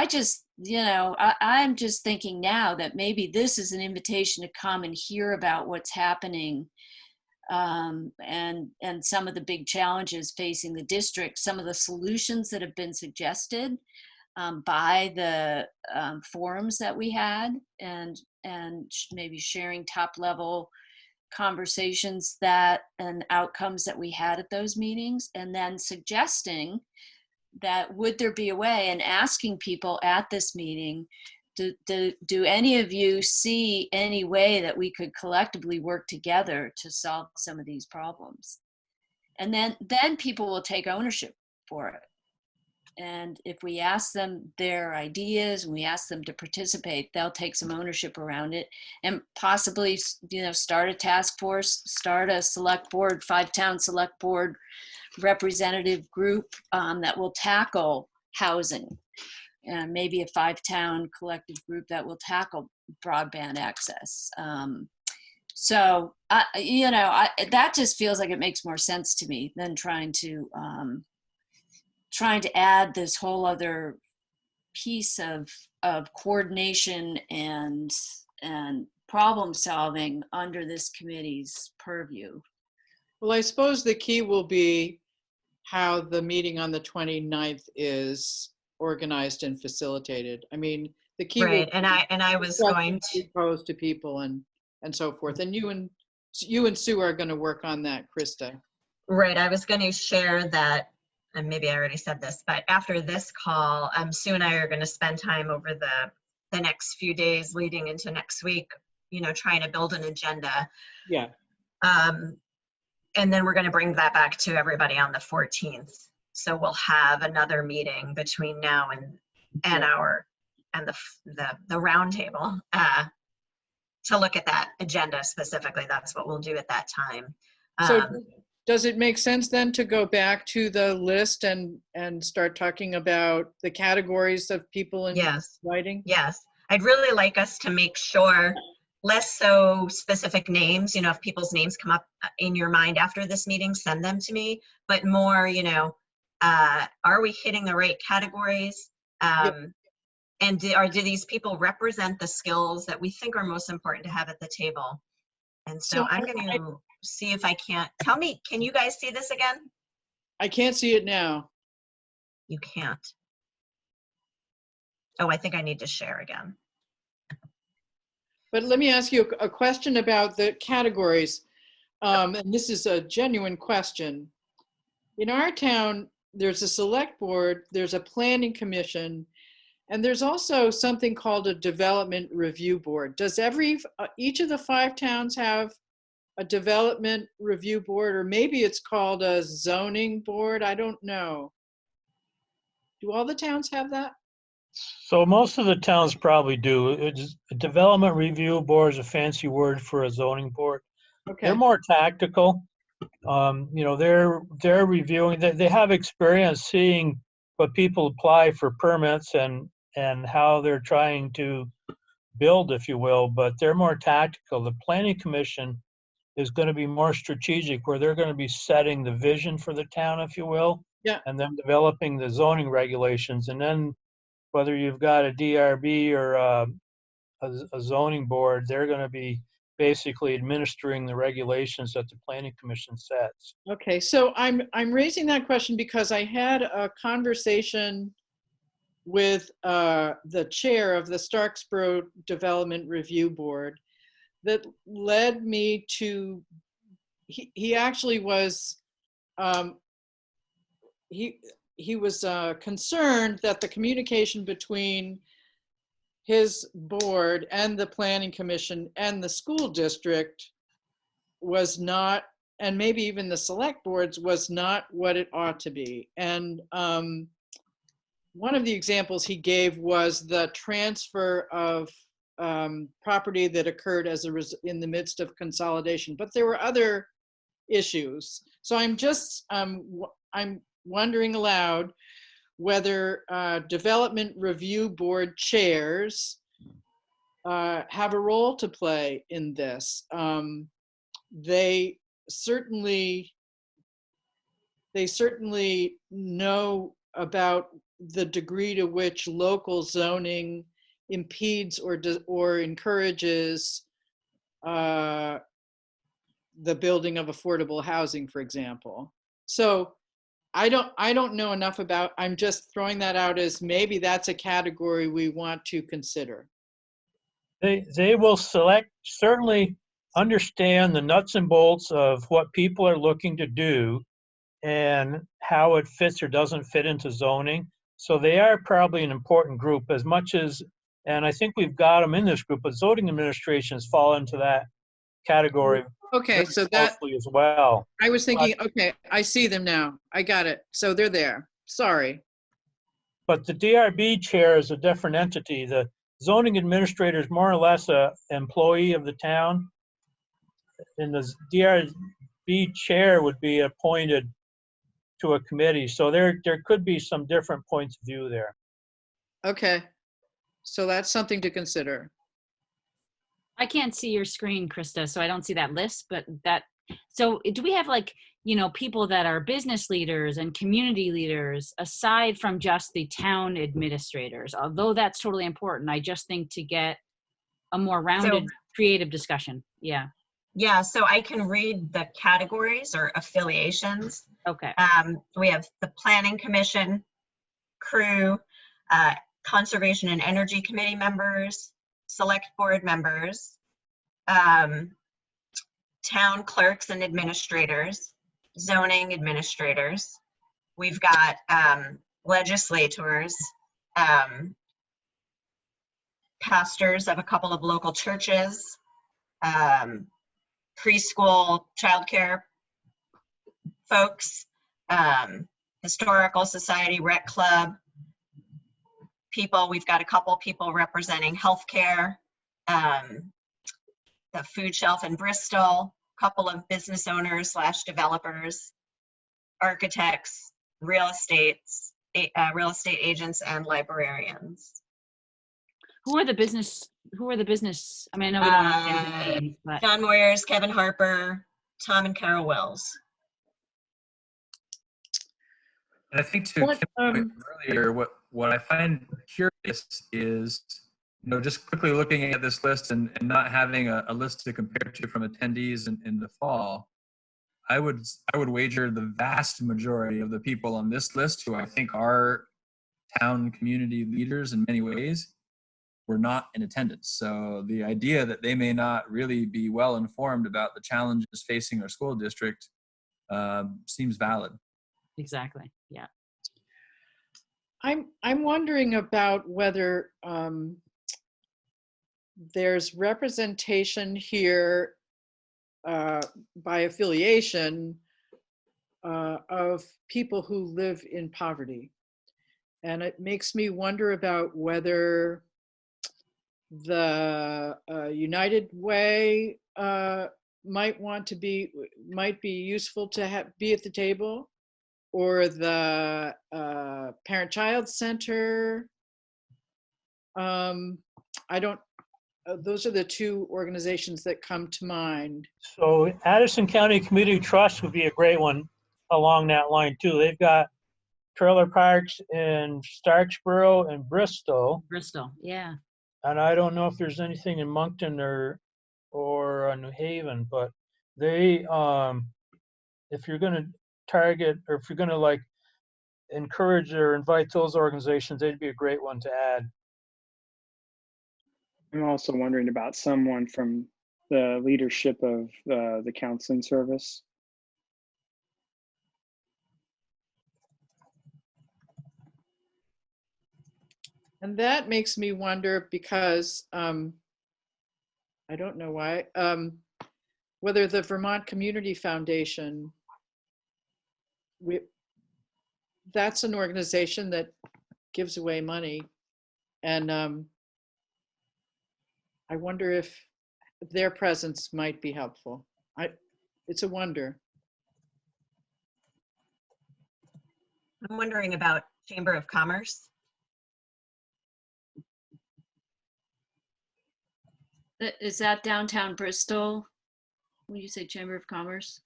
just, I'm just thinking now that maybe this is an invitation to come and hear about what's happening, and some of the big challenges facing the district, some of the solutions that have been suggested by the forums that we had, and maybe sharing top level conversations and outcomes that we had at those meetings, and then suggesting that would there be a way, and asking people at this meeting, do any of you see any way that we could collectively work together to solve some of these problems? And then people will take ownership for it. And if we ask them their ideas and we ask them to participate, they'll take some ownership around it, and possibly, start a task force, start a select board, 5-town select board representative group that will tackle housing, and maybe a 5-town collective group that will tackle broadband access. So that just feels like it makes more sense to me than trying to add this whole other piece of coordination and problem solving under this committee's purview. Well, I suppose the key will be how the meeting on the 29th is organized and facilitated. I mean, the key right. will And I was going to pose to people and so forth. And you and Sue are going to work on that, Krista. Right. I was going to share that, and maybe I already said this, but after this call, Sue and I are going to spend time over the the next few days leading into next week, you know, trying to build an agenda. Yeah. And then we're going to bring that back to everybody on the 14th. So we'll have another meeting between now and the roundtable to look at that agenda specifically. That's what we'll do at that time. So does it make sense then to go back to the list and start talking about the categories of people in writing? Yes. I'd really like us to make sure, less so specific names, you know, if people's names come up in your mind after this meeting, send them to me, but more, you know, are we hitting the right categories? And do these people represent the skills that we think are most important to have at the table? And so I'm going to see if I can't, tell me, can you guys see this again? I can't see it now. You can't. Oh, I think I need to share again. But let me ask you a question about the categories. And this is a genuine question. In our town, there's a select board, there's a planning commission, and there's also something called a development review board. Does each of the 5 towns have a development review board, or maybe it's called a zoning board? I don't know. Do all the towns have that? So most of the towns probably do. A development review board is a fancy word for a zoning board. Okay. They're more tactical. You know, they're reviewing. They have experience seeing what people apply for permits and how they're trying to build, if you will. But they're more tactical. The planning commission is going to be more strategic, where they're going to be setting the vision for the town, if you will. Yeah. And then developing the zoning regulations, and then whether you've got a DRB or a zoning board, they're going to be basically administering the regulations that the planning commission sets. Okay, so I'm raising that question because I had a conversation with the chair of the Starksboro Development Review Board that led me to, he actually was, he was concerned that the communication between his board and the planning commission and the school district was not, and maybe even the select boards, was not what it ought to be. And one of the examples he gave was the transfer of property that occurred in the midst of consolidation, but there were other issues. So I'm just, I'm wondering aloud whether development review board chairs have a role to play in this. They certainly know about the degree to which local zoning impedes or encourages the building of affordable housing, for example. So I don't know enough about, I'm just throwing that out as maybe that's a category we want to consider. They will certainly understand the nuts and bolts of what people are looking to do and how it fits or doesn't fit into zoning. So they are probably an important group as much as, and I think we've got them in this group, but zoning administrations fall into that category. Okay, so that as well. I was thinking, okay, I see them now. I got it. So they're there. Sorry. But the DRB chair is a different entity. The zoning administrator is more or less an employee of the town, and the DRB chair would be appointed to a committee. So there could be some different points of view there. Okay, so that's something to consider. I can't see your screen, Krista, so I don't see that list, but so do we have, like, you know, people that are business leaders and community leaders aside from just the town administrators? Although that's totally important, I just think to get a more rounded, creative discussion. Yeah. Yeah, so I can read the categories or affiliations. Okay. We have the Planning Commission, crew, Conservation and Energy Committee members, Select Board members, town clerks and administrators, zoning administrators. We've got legislators, pastors of a couple of local churches, preschool childcare folks, historical society, rec club people. We've got a couple people representing healthcare, the food shelf in Bristol, a couple of business owners / developers, architects, real estate agents, and librarians. Who are the business? I mean, I know we don't want to get into names, but John Moyers, Kevin Harper, Tom and Carol Wells. And I think to Kim's point earlier, what I find curious is, just quickly looking at this list and not having a list to compare to from attendees in the fall, I would wager the vast majority of the people on this list, who I think are town community leaders in many ways, were not in attendance. So the idea that they may not really be well informed about the challenges facing our school district seems valid. exactly, yeah. I'm wondering about whether there's representation here by affiliation of people who live in poverty. And it makes me wonder about whether the United Way might be useful to be at the table, or the Parent-Child Center. Those are the two organizations that come to mind. So Addison County Community Trust would be a great one along that line too. They've got trailer parks in Starksboro and Bristol. Bristol, yeah. And I don't know if there's anything in Moncton or New Haven, but they, if you're going to target, or if you're going to encourage or invite those organizations, they'd be a great one to add. I'm also wondering about someone from the leadership of the counseling service. And that makes me wonder, because I don't know why, whether the Vermont Community Foundation, that's an organization that gives away money. And I wonder if their presence might be helpful. It's a wonder. I'm wondering about Chamber of Commerce. Is that downtown Bristol? When you say Chamber of Commerce?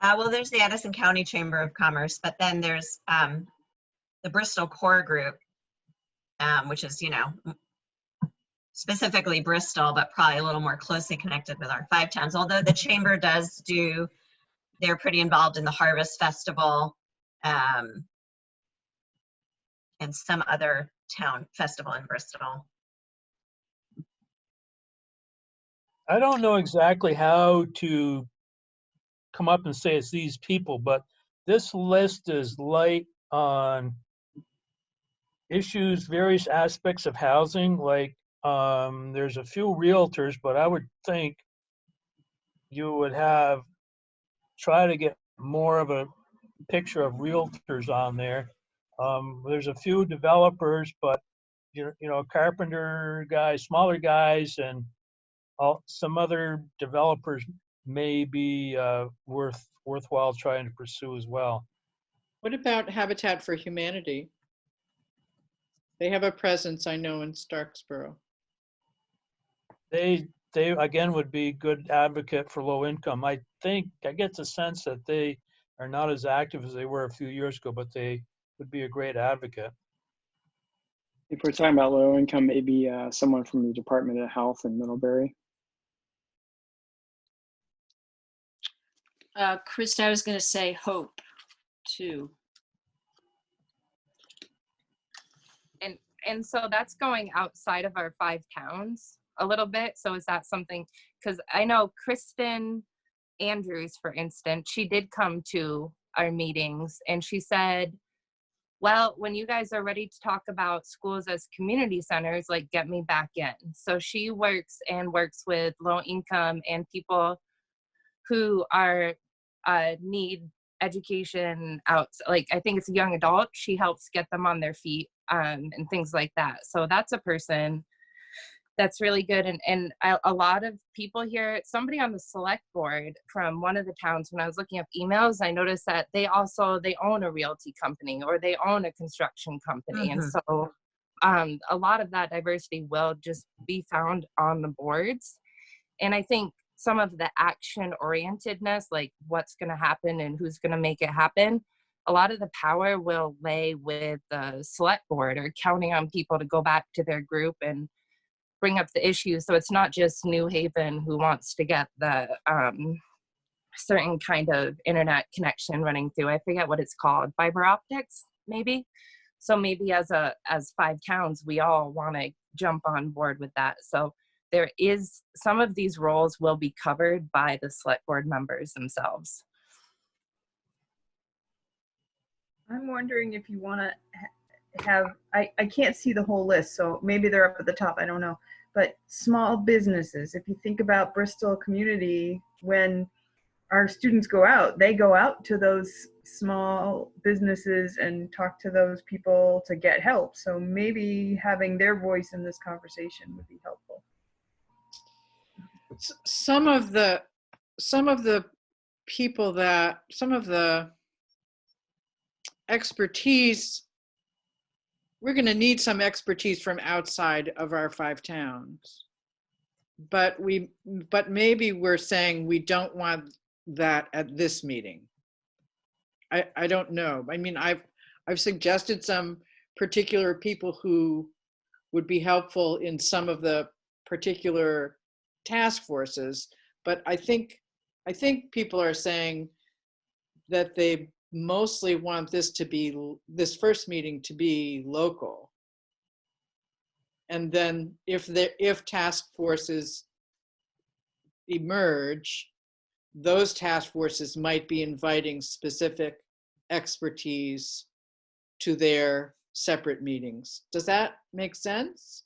Well, there's the Addison County Chamber of Commerce, but then there's the Bristol Core Group, which is, specifically Bristol, but probably a little more closely connected with our 5 towns. Although the Chamber they're pretty involved in the Harvest Festival and some other town festival in Bristol. I don't know exactly how to come up and say it's these people, but this list is light on issues, various aspects of housing. There's a few realtors, but I would think you would try to get more of a picture of realtors on there. There's a few developers, but carpenter guys, smaller guys, and some other developers may be worthwhile trying to pursue as well. What about Habitat for Humanity? They have a presence, I know, in Starksboro. They again would be good advocate for low income. I get the sense that they are not as active as they were a few years ago, but they would be a great advocate. If we're talking about low income, maybe someone from the Department of Health in Middlebury. Krista, I was going to say Hope too. And so that's going outside of our 5 towns a little bit. So is that something, because I know Kristen Andrews, for instance, she did come to our meetings and she said well, when you guys are ready to talk about schools as community centers, like, get me back in. So she works with low income and people who are need education out, like, I think it's a young adult. She helps get them on their feet and things like that. So that's a person that's really good. And a lot of people here, somebody on the select board from one of the towns, when I was looking up emails, I noticed that they own a realty company or they own a construction company. And so a lot of that diversity will just be found on the boards. And I think some of the action orientedness, like what's going to happen and who's going to make it happen, a lot of the power will lay with the select board or counting on people to go back to their group and bring up the issues. So it's not just New Haven who wants to get the certain kind of internet connection running through. I forget what it's called, fiber optics, maybe. So maybe as 5 towns, we all want to jump on board with that. So there is, some of these roles will be covered by the select board members themselves. I'm wondering if you want to have, I can't see the whole list, so maybe they're up at the top, I don't know. But small businesses, if you think about Bristol community, when our students go out, they go out to those small businesses and talk to those people to get help. So maybe having their voice in this conversation would be helpful. Some of the people that, some of the expertise, we're going to need some expertise from outside of our 5 towns. But maybe we're saying we don't want that at this meeting. I don't know. I mean, I've suggested some particular people who would be helpful in some of the particular task forces, but I think people are saying that they mostly want this first meeting to be local. And then if task forces emerge, those task forces might be inviting specific expertise to their separate meetings. Does that make sense?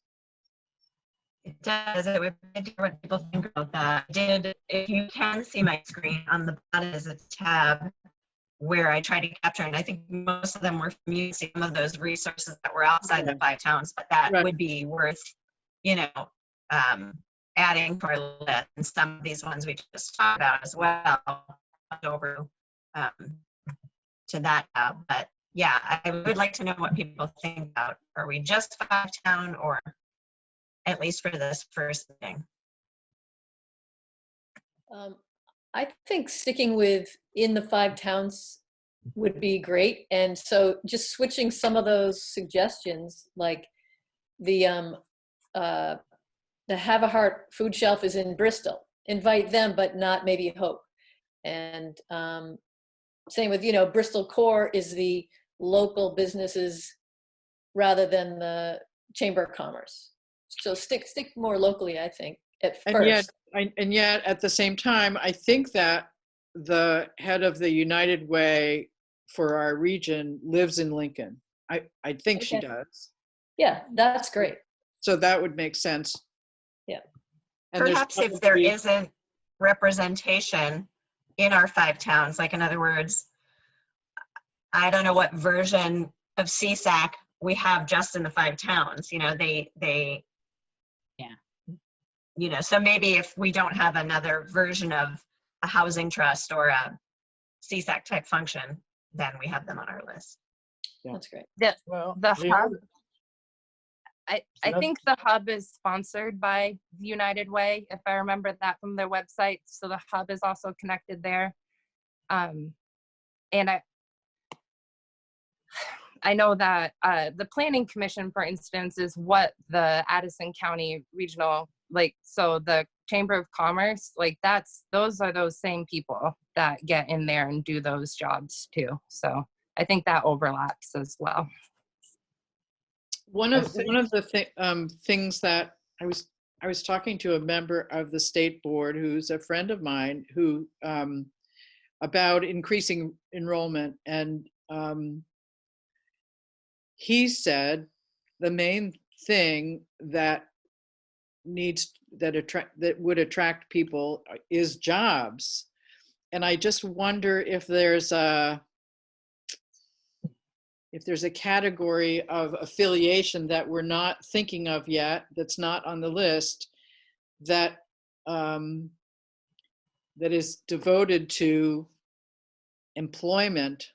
It does. It would be interesting what people think about that. If you can see my screen, on the bottom is a tab where I try to capture, and I think most of them were from you, some of those resources that were outside the 5 towns, but that would be worth, adding to our list. And some of these ones we just talked about as well, over to that tab. But yeah, I would like to know what people think about. Are we just 5 town, or at least for this first thing? I think sticking with in the 5 towns would be great. And so just switching some of those suggestions, like the Have a Heart food shelf is in Bristol. Invite them, but not maybe Hope. And same with, Bristol Core is the local businesses rather than the Chamber of Commerce. So stick more locally, I think, at first. And yet, at the same time, I think that the head of the United Way for our region lives in Lincoln. I think she does. Yeah, that's great. So that would make sense. Yeah. And perhaps if there isn't representation in our 5 towns, like in other words, I don't know what version of CSAC we have just in the 5 towns. So maybe if we don't have another version of a housing trust or a CSAC type function, then we have them on our list. Yeah. That's great. The hub, I think the hub is sponsored by the United Way, if I remember that from their website. So the hub is also connected there. And I know that the Planning Commission, for instance, is what the Addison County Regional, so the Chamber of Commerce, those are those same people that get in there and do those jobs too. So I think that overlaps as well. One of the things that I was talking to a member of the state board who's a friend of mine who about increasing enrollment, and he said the main thing that would attract people is jobs. And I just wonder if there's a category of affiliation that we're not thinking of yet, that's not on the list, that that is devoted to employment,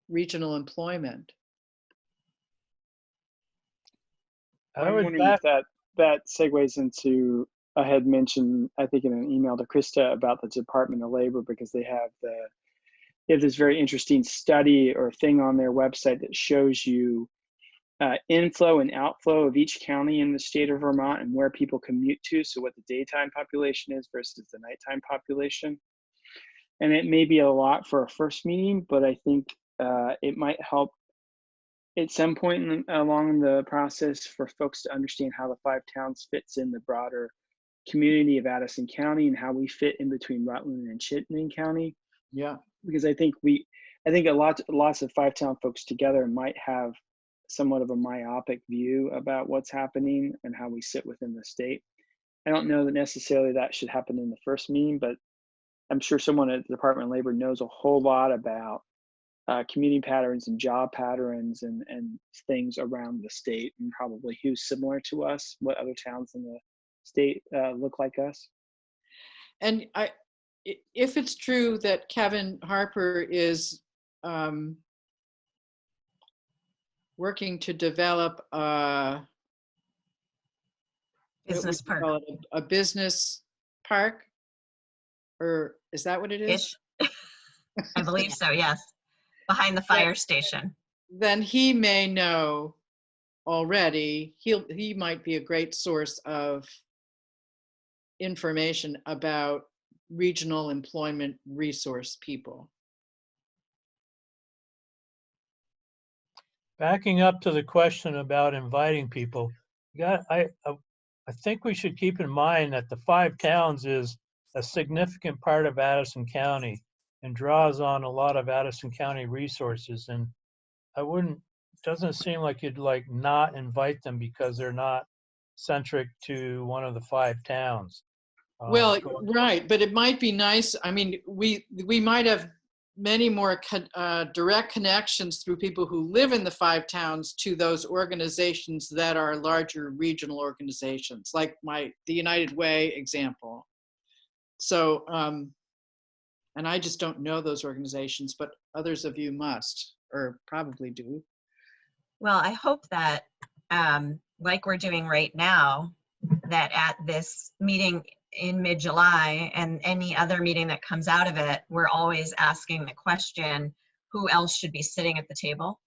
regional employment. I I'm would wondering if that segues into, I had mentioned, I think in an email to Krista about the Department of Labor, because they have this very interesting study or thing on their website that shows you inflow and outflow of each county in the state of Vermont and where people commute to. So what the daytime population is versus the nighttime population. And it may be a lot for a first meeting, but I think it might help at some point along the process for folks to understand how the 5 towns fits in the broader community of Addison County and how we fit in between Rutland and Chittenden County. Yeah. Because I think lots of 5 town folks together might have somewhat of a myopic view about what's happening and how we sit within the state. I don't know that necessarily that should happen in the first meeting, but I'm sure someone at the Department of Labor knows a whole lot about commuting patterns and job patterns and things around the state, and probably who's similar to us, what other towns in the state look like us. And if it's true that Kevin Harper is working to develop a Business park. A business park, or is that what it is? I believe so, yes. Behind the fire station. Then he may know already. He might be a great source of information about regional employment resource people. Backing up to the question about inviting people, I think we should keep in mind that the 5 towns is a significant part of Addison County and draws on a lot of Addison County resources. And doesn't seem like you'd not invite them because they're not centric to one of the 5 towns. Well, right, but it might be nice. I mean, we might have many more direct connections through people who live in the 5 towns to those organizations that are larger regional organizations, like the United Way example. So, and I just don't know those organizations, but others of you must, or probably do. Well, I hope that, like we're doing right now, that at this meeting in mid-July and any other meeting that comes out of it, we're always asking the question, who else should be sitting at the table?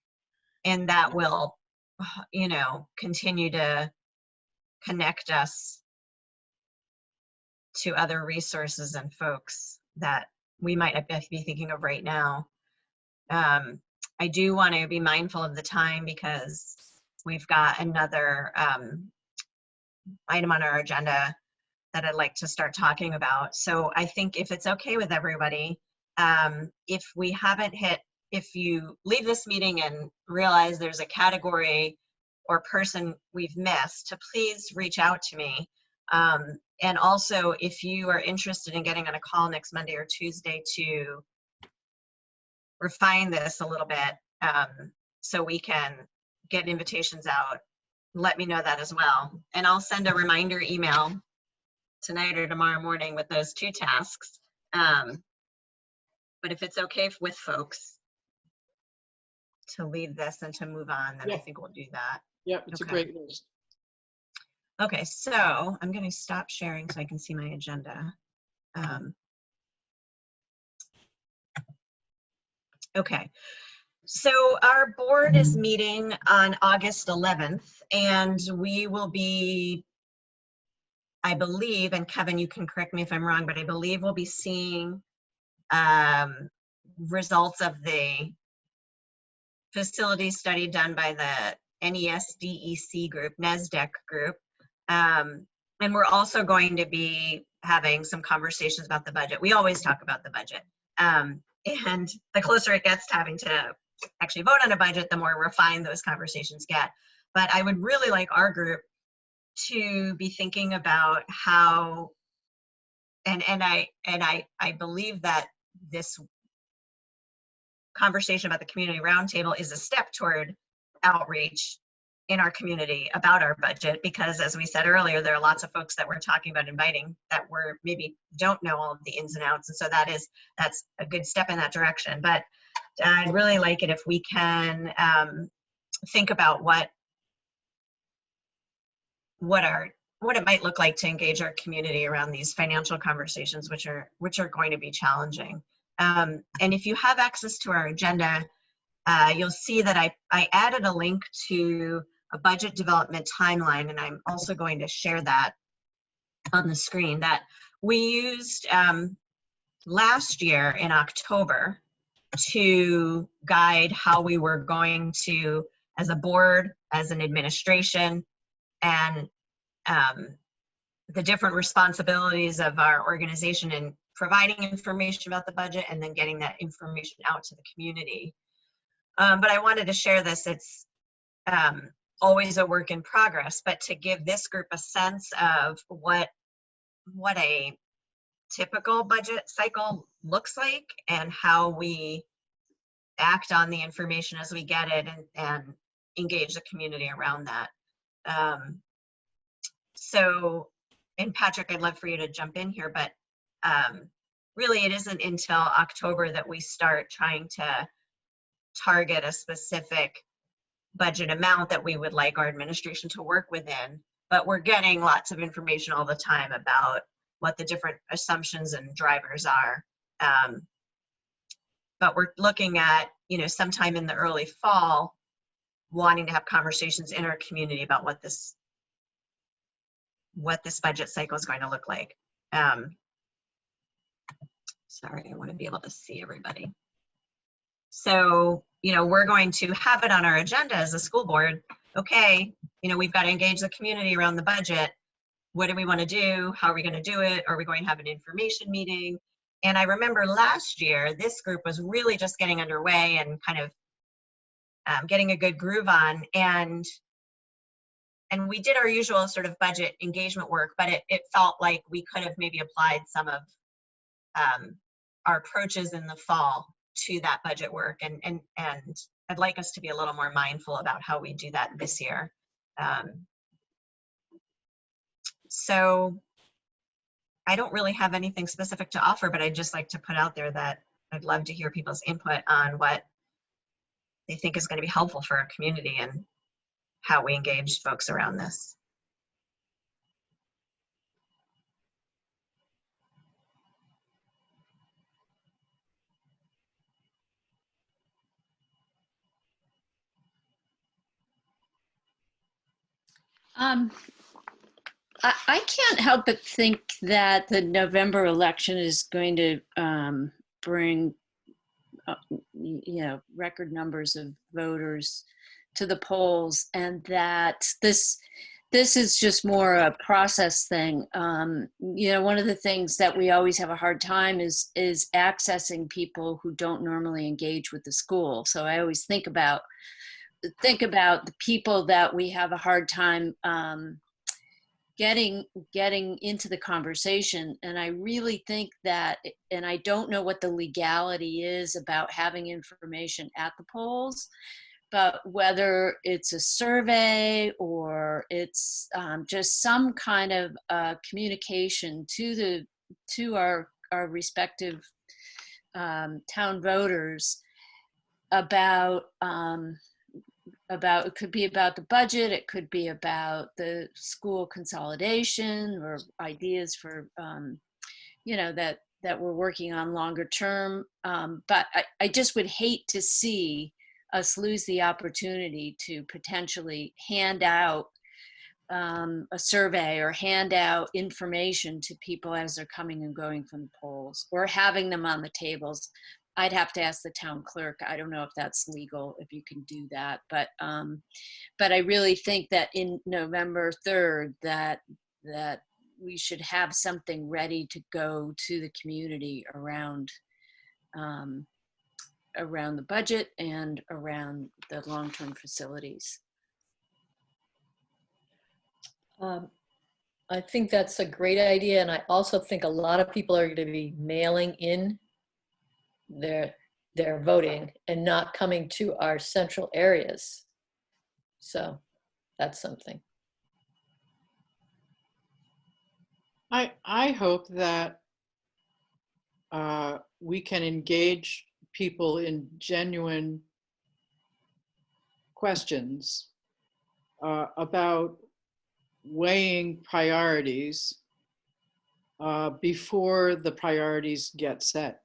And that will, continue to connect us to other resources and folks that we might be thinking of right now. I do want to be mindful of the time because we've got another item on our agenda that I'd like to start talking about. So I think if it's okay with everybody, if you leave this meeting and realize there's a category or person we've missed, to please reach out to me. And also, if you are interested in getting on a call next Monday or Tuesday to refine this a little bit so we can get invitations out, let me know that as well. And I'll send a reminder email tonight or tomorrow morning with those 2 tasks. But if it's okay with folks to leave this and to move on, then I think we'll do that. Yeah, it's a great list. Okay, so I'm going to stop sharing so I can see my agenda. Okay, so our board is meeting on August 11th, and we will be, I believe, and Kevin, you can correct me if I'm wrong, but I believe we'll be seeing results of the facility study done by the NESDEC group, NESDEC group. And we're also going to be having some conversations about the budget. We always talk about the budget. And the closer it gets to having to actually vote on a budget, the more refined those conversations get. But I would really like our group to be thinking about how, and I believe that this conversation about the community roundtable is a step toward outreach in our community about our budget, because as we said earlier, there are lots of folks that we're talking about inviting that we're maybe don't know all of the ins and outs, and so that's a good step in that direction. But I'd really like it if we can think about what it might look like to engage our community around these financial conversations, which are going to be challenging. And if you have access to our agenda, you'll see that I added a link to a budget development timeline, and I'm also going to share that on the screen, that we used last year in October to guide how we were going to, as a board, as an administration, and the different responsibilities of our organization in providing information about the budget and then getting that information out to the community. But I wanted to share this. It's always a work in progress, but to give this group a sense of what a typical budget cycle looks like and how we act on the information as we get it, and engage the community around that. So, and Patrick, I'd love for you to jump in here, but really it isn't until October that we start trying to target a specific budget amount that we would like our administration to work within, but we're getting lots of information all the time about what the different assumptions and drivers are. But we're looking at, sometime in the early fall, wanting to have conversations in our community about what this budget cycle is going to look like. Sorry, I want to be able to see everybody. So, we're going to have it on our agenda as a school board. Okay, we've got to engage the community around the budget. What do we want to do? How are we going to do it? Are we going to have an information meeting? And I remember last year, this group was really just getting underway and kind of getting a good groove on. And we did our usual sort of budget engagement work, but it felt like we could have maybe applied some of our approaches in the fall to that budget work. And I'd like us to be a little more mindful about how we do that this year. So I don't really have anything specific to offer, but I'd just like to put out there that I'd love to hear people's input on what they think is going to be helpful for our community and how we engage folks around this. I can't help but think that the November election is going to bring, record numbers of voters to the polls, and that this is just more a process thing. One of the things that we always have a hard time is accessing people who don't normally engage with the school. So I always think about the people that we have a hard time getting into the conversation. And I really think that, and I don't know what the legality is about having information at the polls, but whether it's a survey or it's just some kind of communication to our respective town voters about it could be about the budget, it could be about the school consolidation or ideas for that we're working on longer term. But I just would hate to see us lose the opportunity to potentially hand out a survey or hand out information to people as they're coming and going from the polls, or having them on the tables. I'd have to ask the town clerk. I don't know if that's legal, if you can do that, but I really think that in November 3rd that we should have something ready to go to the community around around the budget and around the long-term facilities. I think that's a great idea, and I also think a lot of people are going to be mailing in their voting and not coming to our central areas. So that's something. I hope that we can engage people in genuine questions about weighing priorities before the priorities get set.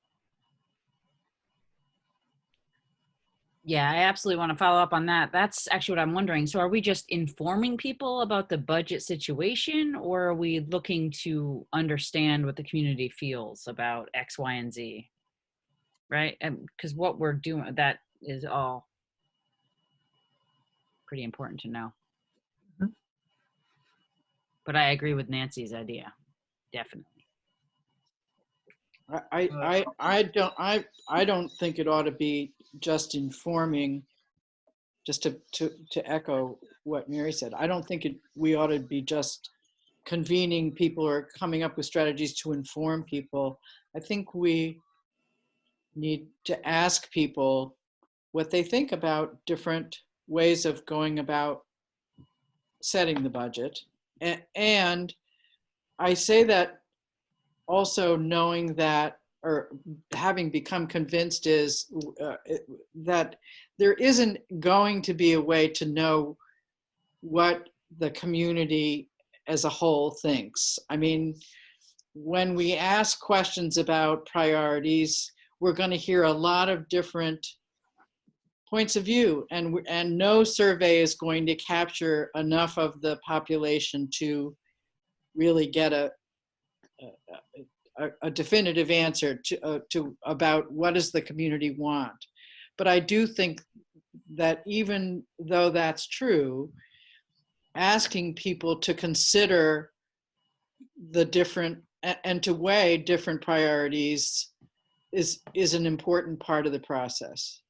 Yeah, I absolutely want to follow up on that. That's actually what I'm wondering. So are we just informing people about the budget situation, or are we looking to understand what the community feels about X, Y, and Z? Right? Because what we're doing, that is all pretty important to know. Mhm. But I agree with Nancy's idea, definitely. I don't think it ought to be just informing, just to echo what Mary said. I don't think we ought to be just convening people or coming up with strategies to inform people. I think we need to ask people what they think about different ways of going about setting the budget. And I say that also knowing that, or having become convinced, is that there isn't going to be a way to know what the community as a whole thinks. I mean, when we ask questions about priorities, we're going to hear a lot of different points of view, and no survey is going to capture enough of the population to really get a definitive answer to about what does the community want. But I do think that even though that's true, asking people to consider the different and to weigh different priorities is an important part of the process.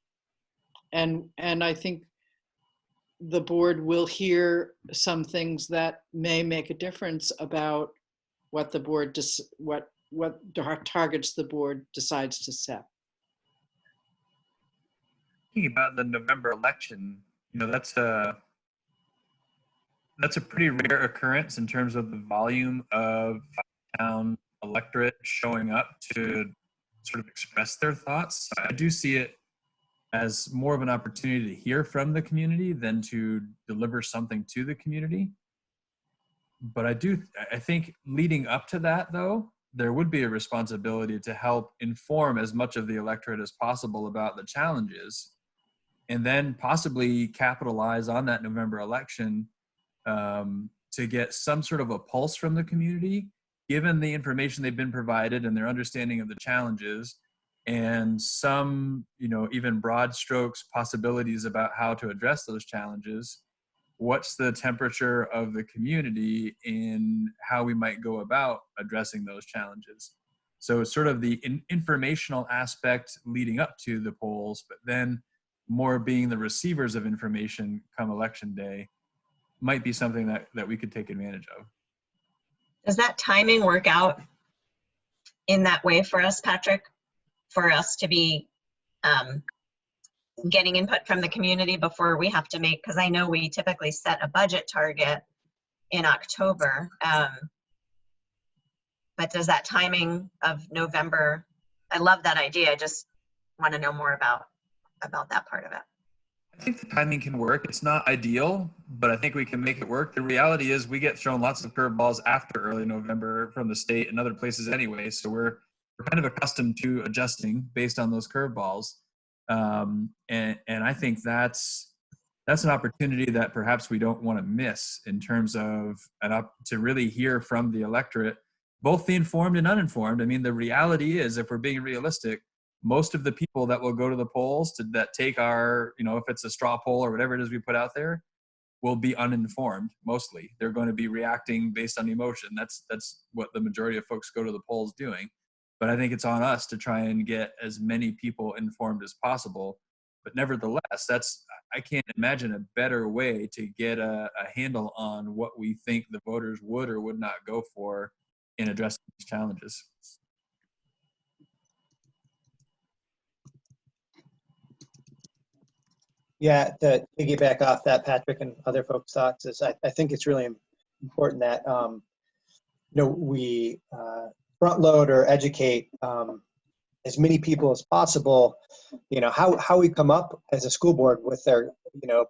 And I think the board will hear some things that may make a difference about what the board what targets the board decides to set. Thinking about the November election, that's a pretty rare occurrence in terms of the volume of town electorate showing up to sort of express their thoughts. I do see it as more of an opportunity to hear from the community than to deliver something to the community. But I think leading up to that, though, there would be a responsibility to help inform as much of the electorate as possible about the challenges, and then possibly capitalize on that November election to get some sort of a pulse from the community, given the information they've been provided and their understanding of the challenges, and some, even broad strokes possibilities about how to address those challenges. What's the temperature of the community in how we might go about addressing those challenges? So it's sort of the informational aspect leading up to the polls, but then more being the receivers of information come election day might be something that we could take advantage of. Does that timing work out in that way for us, Patrick? For us to be getting input from the community before we have to make, because I know we typically set a budget target in October, but does that timing of November, I love that idea, I just want to know more about that part of it. I think the timing can work. It's not ideal, but I think we can make it work. The reality is we get thrown lots of curveballs after early November from the state and other places anyway, so we're kind of accustomed to adjusting based on those curveballs. And I think that's an opportunity that perhaps we don't want to miss in terms of to really hear from the electorate, both the informed and uninformed. I mean, the reality is, if we're being realistic, most of the people that will go to the polls that take our, if it's a straw poll or whatever it is we put out there, will be uninformed. Mostly, they're going to be reacting based on emotion. That's what the majority of folks go to the polls doing. but I think it's on us to try and get as many people informed as possible. But nevertheless, I can't imagine a better way to get a handle on what we think the voters would or would not go for in addressing these challenges. Yeah, to piggyback off that, Patrick, and other folks' thoughts, is I think it's really important that we front load or educate as many people as possible. How we come up as a school board with their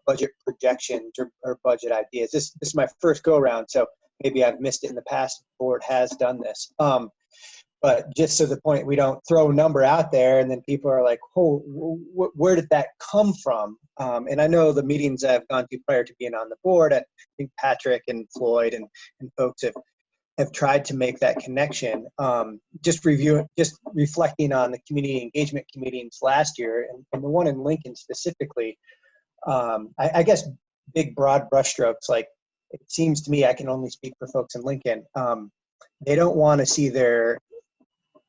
budget projections or budget ideas. This is my first go around, so maybe I've missed it in the past. The board has done this. But just to the point, we don't throw a number out there and then people are like, oh, where did that come from? And I know the meetings I've gone to prior to being on the board, I think Patrick and Floyd and folks have tried to make that connection. Just reflecting on the community engagement meetings last year and the one in Lincoln specifically, I guess big broad brushstrokes, like it seems to me, I can only speak for folks in Lincoln, they don't want to see their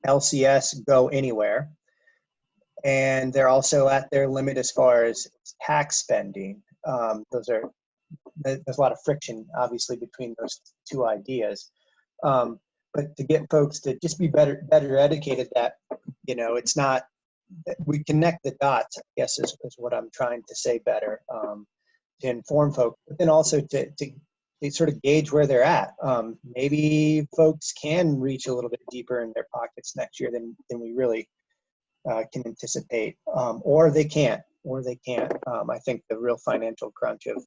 LCS go anywhere. And they're also at their limit as far as tax spending. There's a lot of friction, obviously, between those two ideas. But to get folks to just be better educated that, it's not, we connect the dots, I guess is what I'm trying to say better, to inform folks, but then also to sort of gauge where they're at. Maybe folks can reach a little bit deeper in their pockets next year than we really can anticipate, or they can't. I think the real financial crunch of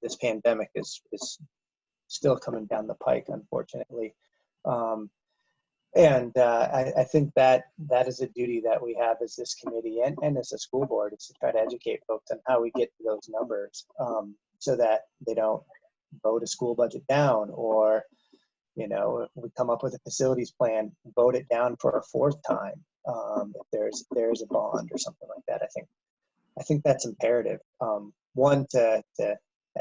this pandemic is still coming down the pike, unfortunately. I think that is a duty that we have as this committee and as a school board, is to try to educate folks on how we get to those numbers, so that they don't vote a school budget down, or if we come up with a facilities plan, vote it down for a fourth time, if there's a bond or something like that. I think that's imperative. One, to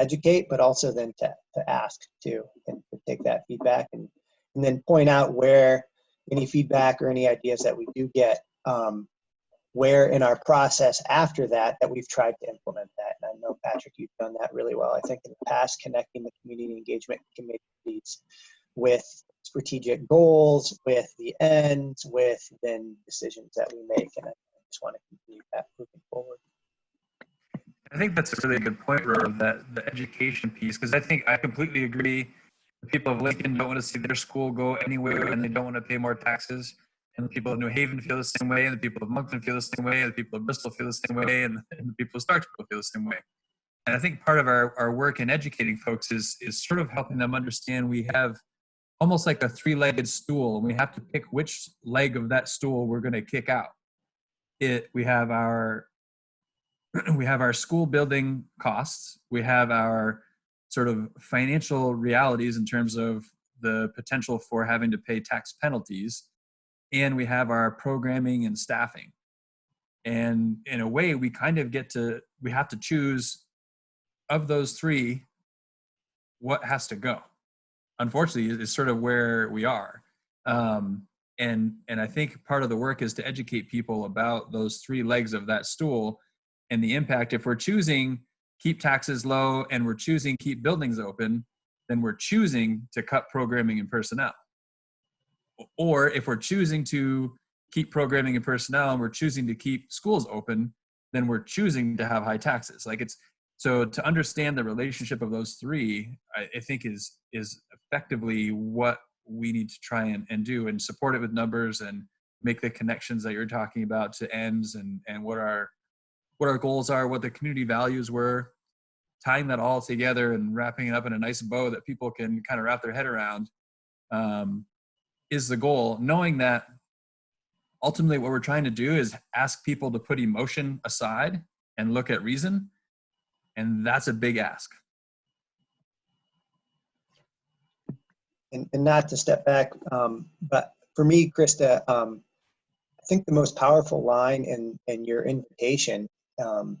educate, but also then to ask too, and to take that feedback and then point out where any feedback or any ideas that we do get, where in our process after that we've tried to implement that. And I know, Patrick, you've done that really well. I think in the past, connecting the community engagement committees with strategic goals, with the ends, with then decisions that we make. And I just want to continue that moving forward. I think that's a really good point, Rob, that the education piece, because I completely agree. The people of Lincoln don't want to see their school go anywhere, and they don't want to pay more taxes. And the people of New Haven feel the same way, and the people of Moncton feel the same way, and the people of Bristol feel the same way, and the people of Starkville feel the same way. And I think part of our work in educating folks is sort of helping them understand we have almost like a three-legged stool, and we have to pick which leg of that stool we're going to kick out. We have our school building costs, we have our sort of financial realities in terms of the potential for having to pay tax penalties, and we have our programming and staffing. And in a way, we kind of we have to choose of those three, what has to go. Unfortunately, is sort of where we are. And I think part of the work is to educate people about those three legs of that stool and the impact. If we're choosing keep taxes low and we're choosing keep buildings open, then we're choosing to cut programming and personnel. Or if we're choosing to keep programming and personnel and we're choosing to keep schools open, then we're choosing to have high taxes. So to understand the relationship of those three, I think is effectively what we need to try and do, and support it with numbers and make the connections that you're talking about to ends and what our goals are, what the community values were, tying that all together and wrapping it up in a nice bow that people can kind of wrap their head around, is the goal, knowing that ultimately what we're trying to do is ask people to put emotion aside and look at reason. And that's a big ask. And not to step back, but for me, Krista, I think the most powerful line in your invitation, I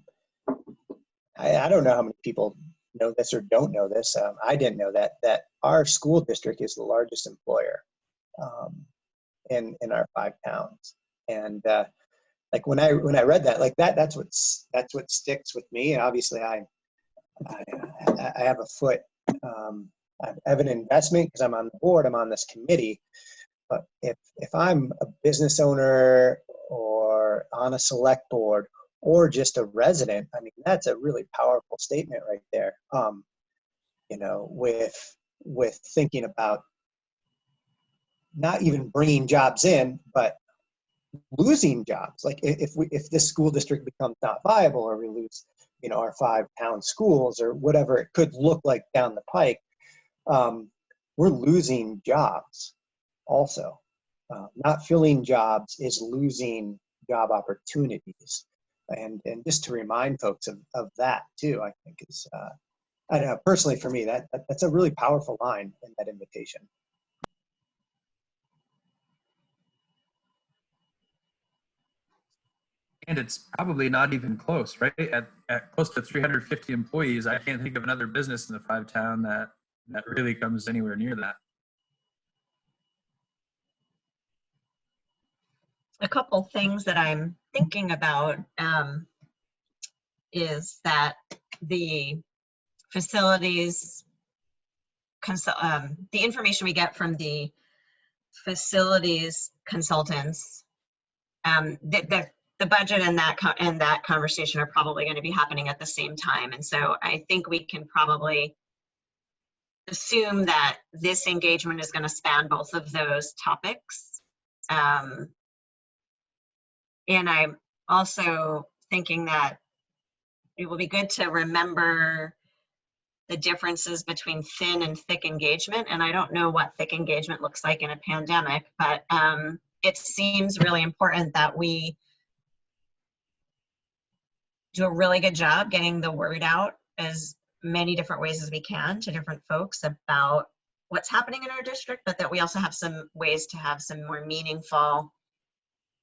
don't know how many people know this or don't know this. I didn't know that our school district is the largest employer. in our 5 towns. And like when I read that, like that's what sticks with me. And obviously I have a foot. I have an investment because I'm on the board. I'm on this committee. But if I'm a business owner or on a select board or just a resident, I mean, that's a really powerful statement right there. You know, with thinking about not even bringing jobs in, but losing jobs. Like if this school district becomes not viable, or we lose, you know, our 5 town schools or whatever it could look like down the pike, we're losing jobs also. Not filling jobs is losing job opportunities. And just to remind folks of that too, I think is, I don't know, personally for me, that's a really powerful line in that invitation. And it's probably not even close, right? At close to 350 employees, I can't think of another business in the 5 town that really comes anywhere near that. A couple things that I'm thinking about is that the facilities, the information we get from the facilities consultants, the budget and that conversation are probably going to be happening at the same time. And so I think we can probably assume that this engagement is going to span both of those topics. And I'm also thinking that it will be good to remember the differences between thin and thick engagement. And I don't know what thick engagement looks like in a pandemic, but it seems really important that we do a really good job getting the word out as many different ways as we can to different folks about what's happening in our district, but that we also have some ways to have some more meaningful,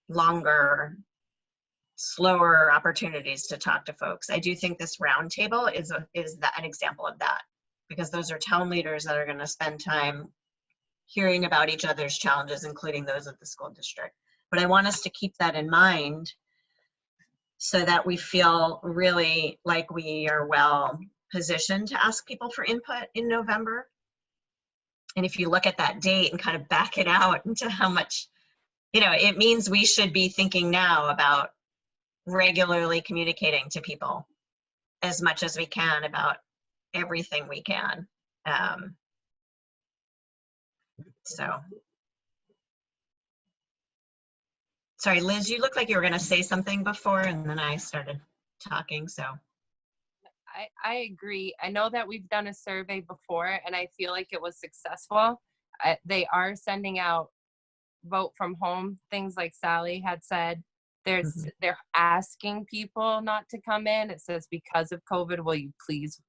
longer, slower opportunities to talk to folks. I do think this roundtable is an example of that, because those are town leaders that are going to spend time hearing about each other's challenges, including those of the school district. But I want us to keep that in mind so that we feel really like we are well positioned to ask people for input in November. And if you look at that date and kind of back it out into how much, you know, it means we should be thinking now about regularly communicating to people as much as we can about everything we can. So, sorry, Liz, you looked like you were going to say something before, and then I started talking, so. I agree. I know that we've done a survey before, and I feel like it was successful. They are sending out vote from home, things like Sally had said. They're asking people not to come in. It says, because of COVID, will you please?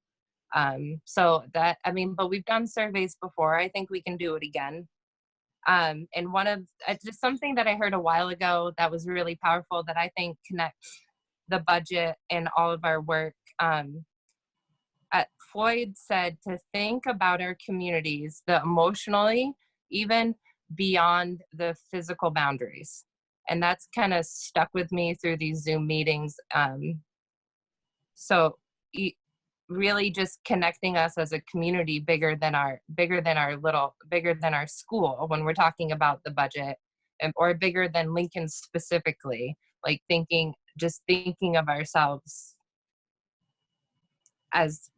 So that, I mean, but we've done surveys before. I think we can do it again. And just something that I heard a while ago that was really powerful that I think connects the budget and all of our work. Floyd said to think about our communities, the emotionally, even beyond the physical boundaries. And that's kind of stuck with me through these Zoom meetings. So really just connecting us as a community bigger than our school when we're talking about the budget, or bigger than Lincoln specifically, like thinking of ourselves as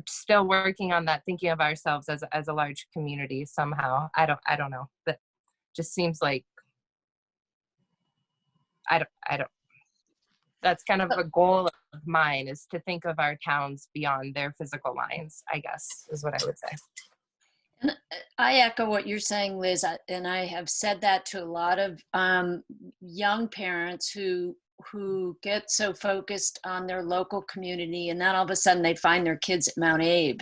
still working on that, thinking of ourselves as a large community somehow. I don't know. That just seems like I don't. That's kind of a goal of mine, is to think of our towns beyond their physical lines, I guess, is what I would say. And I echo what you're saying, Liz, and I have said that to a lot of young parents who get so focused on their local community, and then all of a sudden they find their kids at Mount Abe.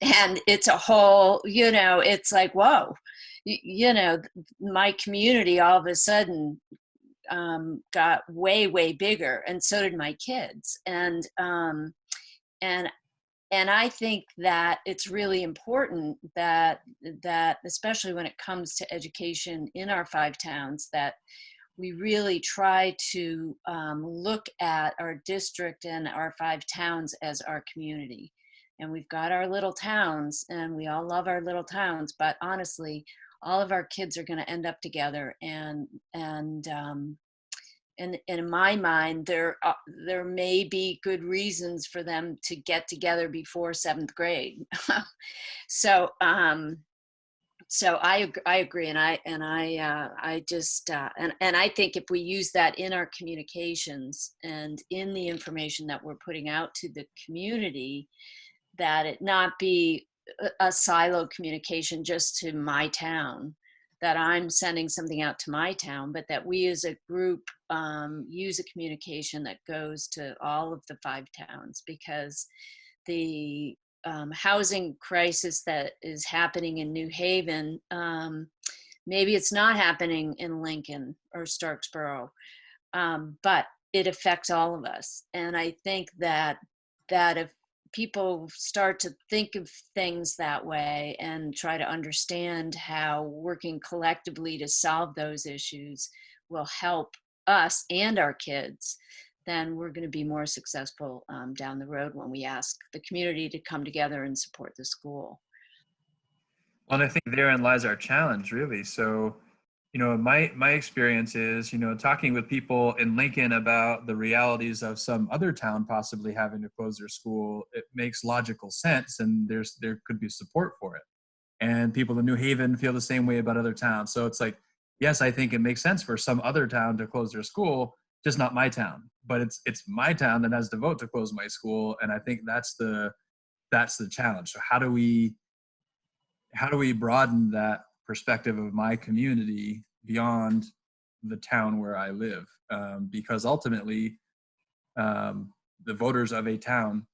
And it's a whole, you know, it's like, whoa, you know, my community all of a sudden got way, way bigger, and so did my kids. And I think that it's really important that especially when it comes to education in our 5 towns, that we really try to look at our district and our 5 towns as our community. And we've got our little towns, and we all love our little towns, but honestly, all of our kids are going to end up together, and in my mind, there may be good reasons for them to get together before 7th grade. So I agree, and I think if we use that in our communications and in the information that we're putting out to the community, that it not be a silo communication just to my town, that I'm sending something out to my town, but that we as a group use a communication that goes to all of the 5 towns, because the housing crisis that is happening in New Haven, maybe it's not happening in Lincoln or Starksboro, but it affects all of us. And I think that if people start to think of things that way and try to understand how working collectively to solve those issues will help us and our kids, then we're going to be more successful down the road when we ask the community to come together and support the school. Well, and I think therein lies our challenge, really. So, my experience is, talking with people in Lincoln about the realities of some other town possibly having to close their school, it makes logical sense, and there could be support for it. And people in New Haven feel the same way about other towns. So it's like, yes, I think it makes sense for some other town to close their school, just not my town. But it's my town that has to vote to close my school, and I think that's the challenge. So how do we broaden that perspective of my community beyond the town where I live? Because ultimately, the voters of a town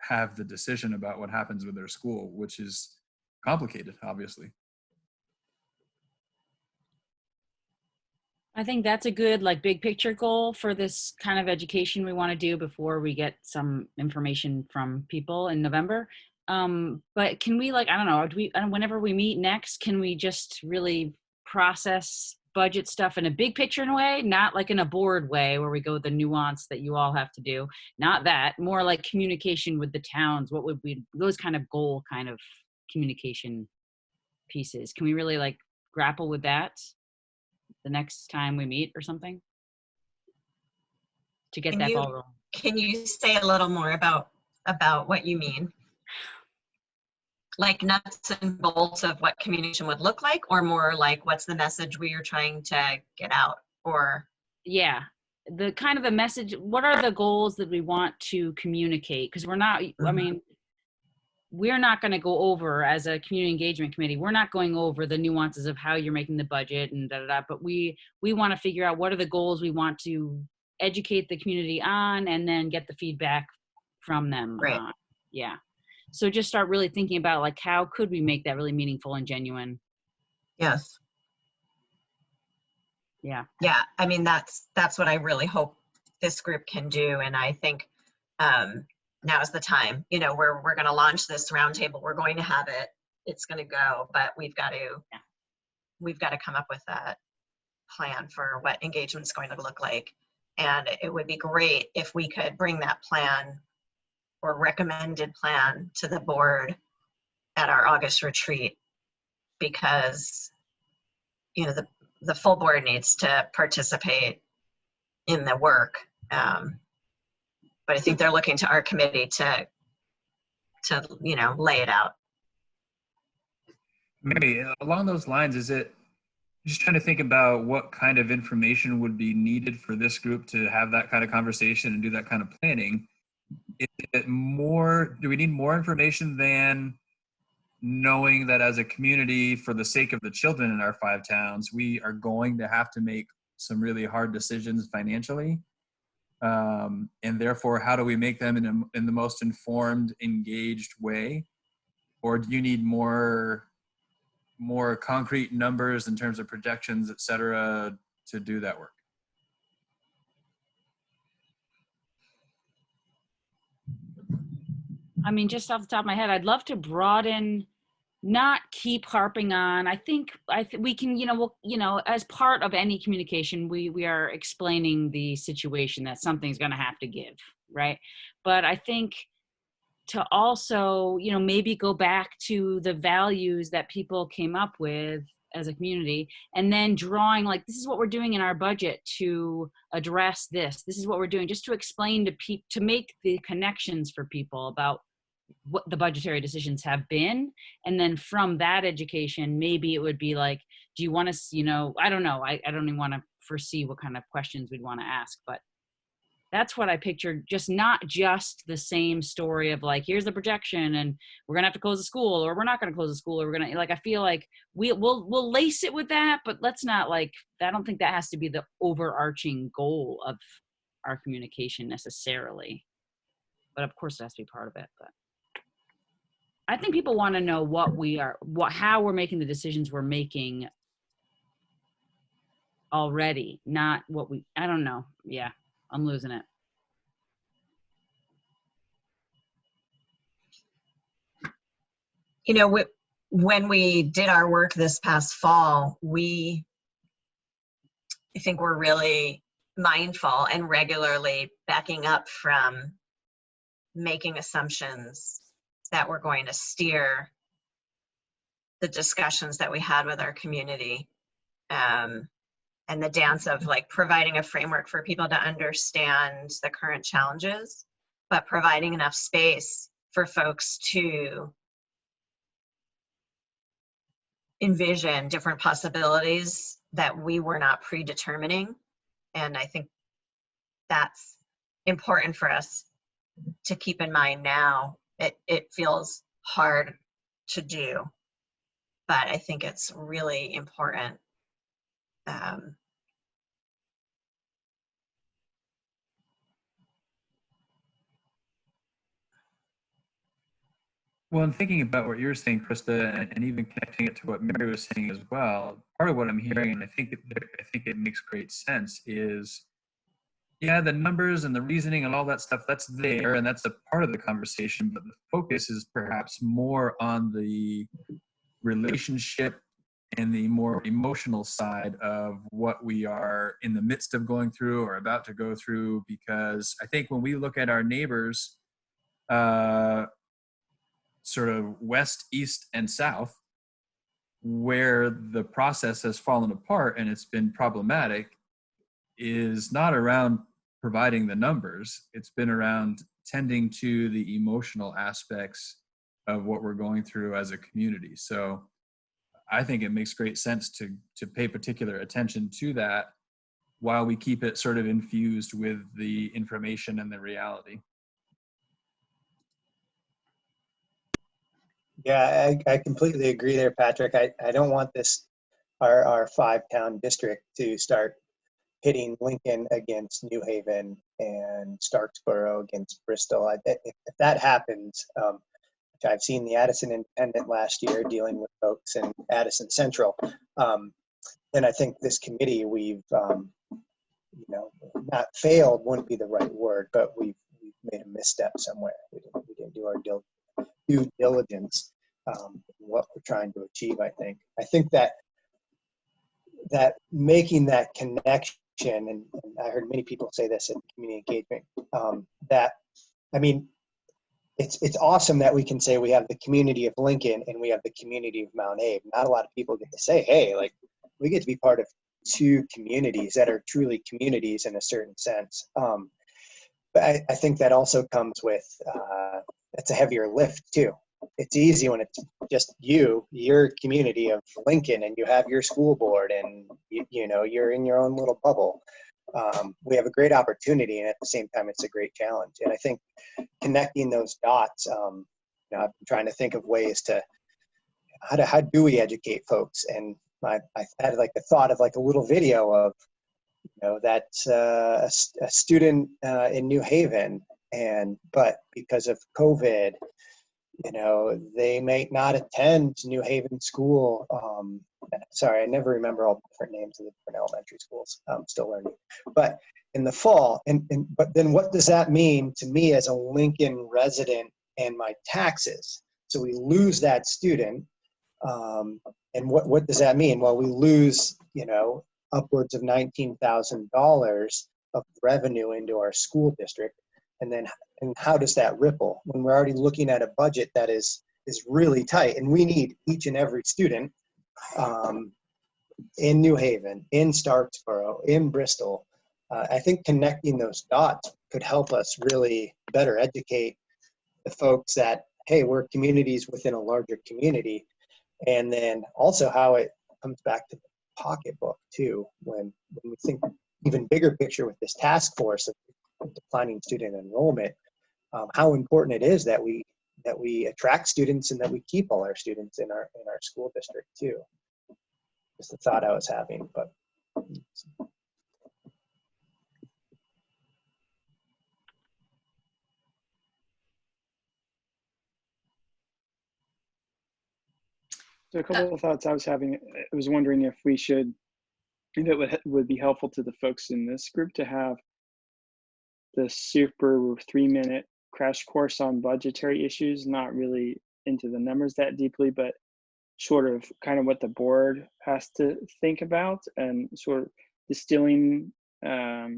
have the decision about what happens with their school, which is complicated, obviously. I think that's a good big picture goal for this kind of education we want to do before we get some information from people in November. But can we I don't know, whenever we meet next, can we just really process budget stuff in a big picture in a way, not like in a board way where we go the nuance that you all have to do, not that, more like communication with the towns? What would be those kind of goal kind of communication pieces? Can we really grapple with that the next time we meet or something to get that ball rolling? Can you say a little more about what you mean? Like nuts and bolts of what communication would look like, or more like what's the message we are trying to get out? Or yeah, the kind of the message, what are the goals that we want to communicate? Because we're not, I mean, we're not going to go over, as a community engagement committee, we're not going over the nuances of how you're making the budget and but we want to figure out what are the goals we want to educate the community on, and then get the feedback from them. Right. Yeah. So just start really thinking about how could we make that really meaningful and genuine? yes. Yeah. Yeah, I mean, that's what I really hope this group can do. And I think now is the time. We're going to launch this roundtable. We're going to have it. It's going to go, but we've got to come up with that plan for what engagement is going to look like. And it would be great if we could bring that plan or recommended plan to the board at our August retreat, because the full board needs to participate in the work. But I think they're looking to our committee to lay it out. Maybe along those lines, is it just trying to think about what kind of information would be needed for this group to have that kind of conversation and do that kind of planning? Is it more, do we need more information than knowing that as a community, for the sake of the children in our 5 towns, we are going to have to make some really hard decisions financially? And therefore, how do we make them in the most informed, engaged way? Or do you need more concrete numbers in terms of projections, et cetera, to do that work? I mean, just off the top of my head, I'd love to broaden, not keep harping on. I think we can, as part of any communication, we are explaining the situation that something's going to have to give, right? But I think to also, maybe go back to the values that people came up with as a community, and then drawing like, this is what we're doing in our budget to address this. This is what we're doing, just to explain to people, to make the connections for people about what the budgetary decisions have been. And then from that education, maybe it would be like, do you want to, I don't know. I don't even want to foresee what kind of questions we'd want to ask, but that's what I pictured. Just not just the same story of like, here's the projection and we're going to have to close the school, or we're not going to close the school, or we're going to, like, I feel like we'll lace it with that, but let's not, like, I don't think that has to be the overarching goal of our communication necessarily. But of course it has to be part of it. But I think people want to know how we're making the decisions we're making already, not I don't know. Yeah, I'm losing it. When we did our work this past fall, I think we're really mindful and regularly backing up from making assumptions that we're going to steer the discussions that we had with our community, and the dance of like providing a framework for people to understand the current challenges, but providing enough space for folks to envision different possibilities that we were not predetermining. And I think that's important for us to keep in mind now. It feels hard to do, but I think it's really important. Well, and thinking about what you're saying, Krista, and even connecting it to what Mary was saying as well, part of what I'm hearing, and I think it makes great sense, is, yeah, the numbers and the reasoning and all that stuff, that's there, and that's a part of the conversation, but the focus is perhaps more on the relationship and the more emotional side of what we are in the midst of going through or about to go through. Because I think when we look at our neighbors, sort of west, east, and south, where the process has fallen apart and it's been problematic, is not around providing the numbers. It's been around tending to the emotional aspects of what we're going through as a community. So I think it makes great sense to pay particular attention to that while we keep it sort of infused with the information and the reality. Yeah, I completely agree there, Patrick. I don't want our 5-town district to start pitting Lincoln against New Haven and Starksboro against Bristol. If that happens, which I've seen the Addison Independent last year dealing with folks in Addison Central, then I think this committee, we've not failed wouldn't be the right word, but we've made a misstep somewhere. We didn't do our due diligence, what we're trying to achieve. I think that making that connection, and I heard many people say this in community engagement, it's awesome that we can say we have the community of Lincoln and we have the community of Mount Abe. Not a lot of people get to say, hey, like, we get to be part of two communities that are truly communities in a certain sense. But I think that also comes with, it's a heavier lift too. It's easy when it's just your community of Lincoln, and you have your school board, and you're in your own little bubble. We have a great opportunity, and at the same time, it's a great challenge. And I think connecting those dots, I've been trying to think of ways to how do we educate folks. And I had like the thought of like a little video of that's a student in New Haven, but because of COVID, they may not attend New Haven school. Sorry, I never remember all the different names of the different elementary schools. I'm still learning. But in the fall, but then what does that mean to me as a Lincoln resident and my taxes. So we lose that student. And what does that mean? Well, we lose, upwards of $19,000 of revenue into our school district. And how does that ripple when we're already looking at a budget that is really tight, and we need each and every student in New Haven, in Starksboro, in Bristol. I think connecting those dots could help us really better educate the folks that, hey, we're communities within a larger community. And then also how it comes back to the pocketbook too, when we think even bigger picture with this task force of declining student enrollment, how important it is that we attract students and that we keep all our students in our school district too. Just a thought I was having, but. So a couple of thoughts I was having. I was wondering if it would be helpful to the folks in this group to have the super 3-minute crash course on budgetary issues, not really into the numbers that deeply, but sort of kind of what the board has to think about and sort of distilling. I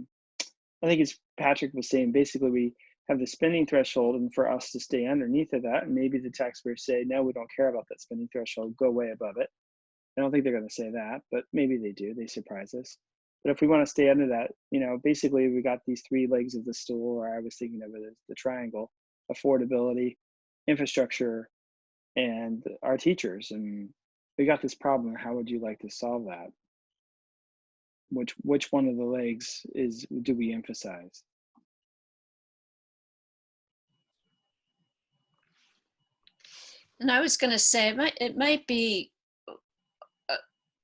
think as Patrick was saying, basically we have the spending threshold, and for us to stay underneath of that, and maybe the taxpayers say, no, we don't care about that spending threshold, go way above it. I don't think they're going to say that, but maybe they do. They surprise us. But if we want to stay under that, basically we got these 3 legs of the stool, or I was thinking of it as the triangle: affordability, infrastructure, and our teachers. And we got this problem. How would you like to solve that? Which one of the legs do we emphasize? And I was going to say it might be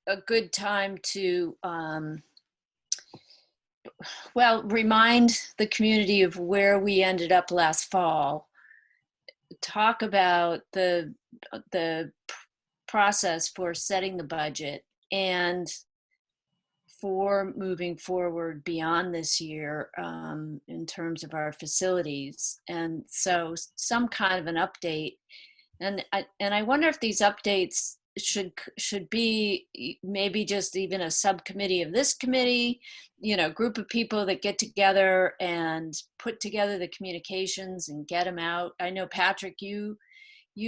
a good time to remind the community of where we ended up last fall. Talk about the process for setting the budget and for moving forward beyond this year in terms of our facilities. And so some kind of an update. And I wonder if these updates should be maybe just even a subcommittee of this committee, group of people that get together and put together the communications and get them out. I know, Patrick, you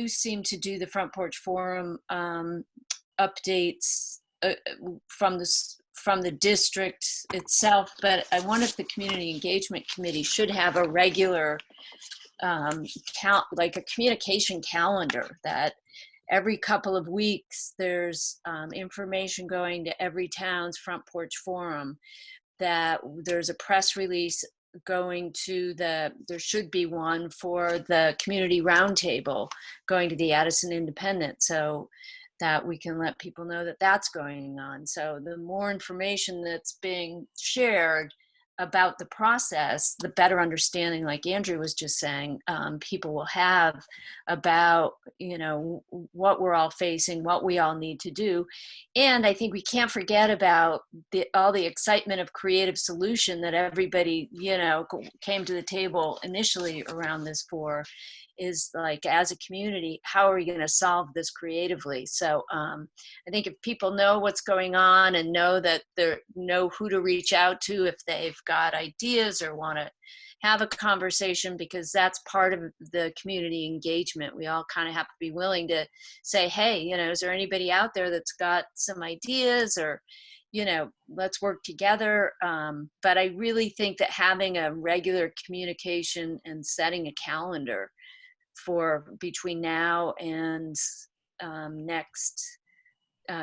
seem to do the Front Porch Forum updates from the district itself, but I wonder if the Community Engagement Committee should have a regular like a communication calendar that every couple of weeks there's information going to every town's Front Porch Forum, that there's a press release going to there should be one for the community roundtable going to the Addison Independent, so that we can let people know that that's going on. So the more information that's being shared about the process, the better understanding, like Andrew was just saying, people will have about, what we're all facing, what we all need to do. And I think we can't forget about all the excitement of creative solution that everybody, came to the table initially around this for, is like, as a community, how are we going to solve this creatively? So I think if people know what's going on and know who to reach out to if they've got ideas or want to have a conversation, because that's part of the community engagement. We all kind of have to be willing to say, hey, is there anybody out there that's got some ideas, or, let's work together. But I really think that having a regular communication and setting a calendar for between now and next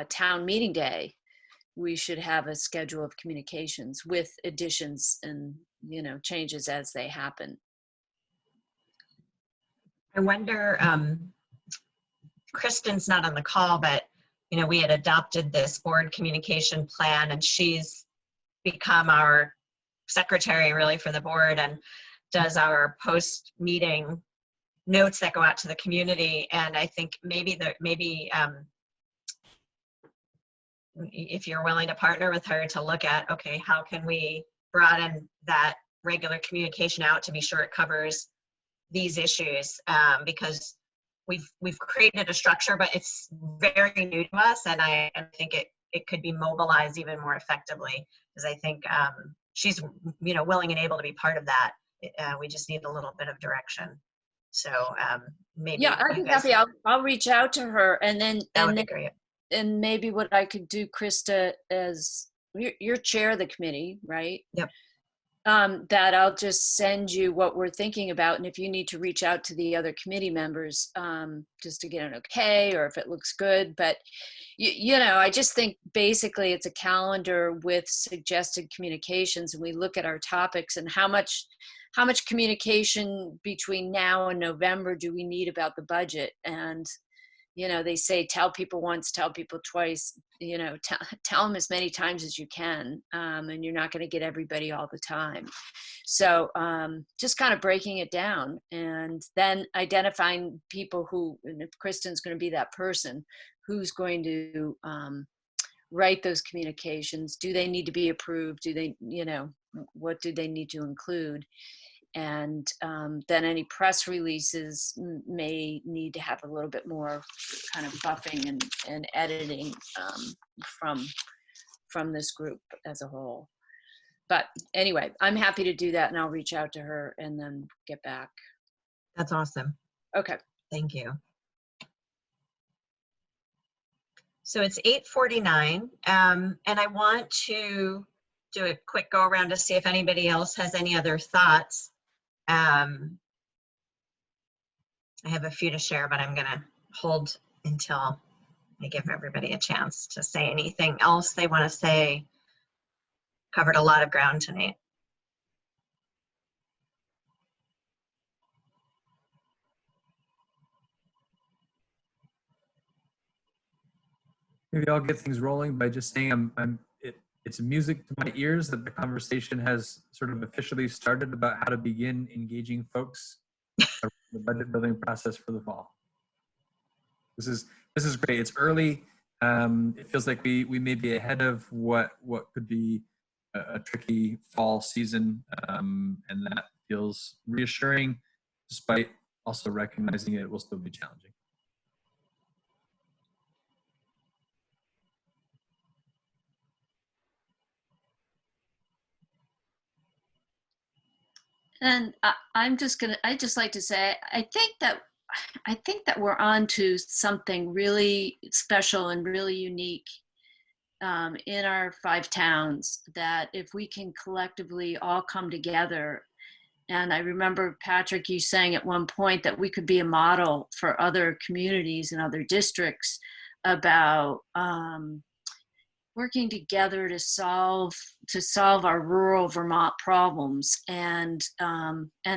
town meeting day, we should have a schedule of communications with additions and changes as they happen. I wonder, Kristen's not on the call, but we had adopted this board communication plan, and she's become our secretary really for the board and does our post meeting notes that go out to the community. And I think maybe if you're willing to partner with her to look at, okay, how can we broaden that regular communication out to be sure it covers these issues, because we've created a structure, but it's very new to us, and I think it could be mobilized even more effectively, because I think she's willing and able to be part of that. We just need a little bit of direction. So maybe Yeah, I'd be happy. I'll reach out to her, and then that would be great. And maybe what I could do, Krista, as you're chair of the committee, right? Yep. That I'll just send you what we're thinking about, and if you need to reach out to the other committee members, just to get an okay, or if it looks good. But I just think basically it's a calendar with suggested communications, and we look at our topics and how much communication between now and November do we need about the budget. And they say tell people once, tell people twice, tell them as many times as you can, and you're not going to get everybody all the time. So just kind of breaking it down, and then identifying people who, and if Kristen's going to be that person, who's going to write those communications. Do they need to be approved? Do they, what do they need to include? And then any press releases may need to have a little bit more kind of buffing and editing from this group as a whole. But anyway, I'm happy to do that, and I'll reach out to her and then get back. That's awesome. Okay. Thank you. So it's 8:49, and I want to do a quick go around to see if anybody else has any other thoughts. I have a few to share, but I'm going to hold until I give everybody a chance to say anything else they want to say. Covered a lot of ground tonight. Maybe I'll get things rolling by just saying it's music to my ears that the conversation has sort of officially started about how to begin engaging folks in the budget building process for the fall. This is great. It's early. It feels like we may be ahead of what could be a tricky fall season, and that feels reassuring, despite also recognizing it will still be challenging. And I'd just like to say, I think that we're on to something really special and really unique in our 5 towns, that if we can collectively all come together. And I remember, Patrick, you saying at one point that we could be a model for other communities and other districts about working together to solve our rural Vermont problems. And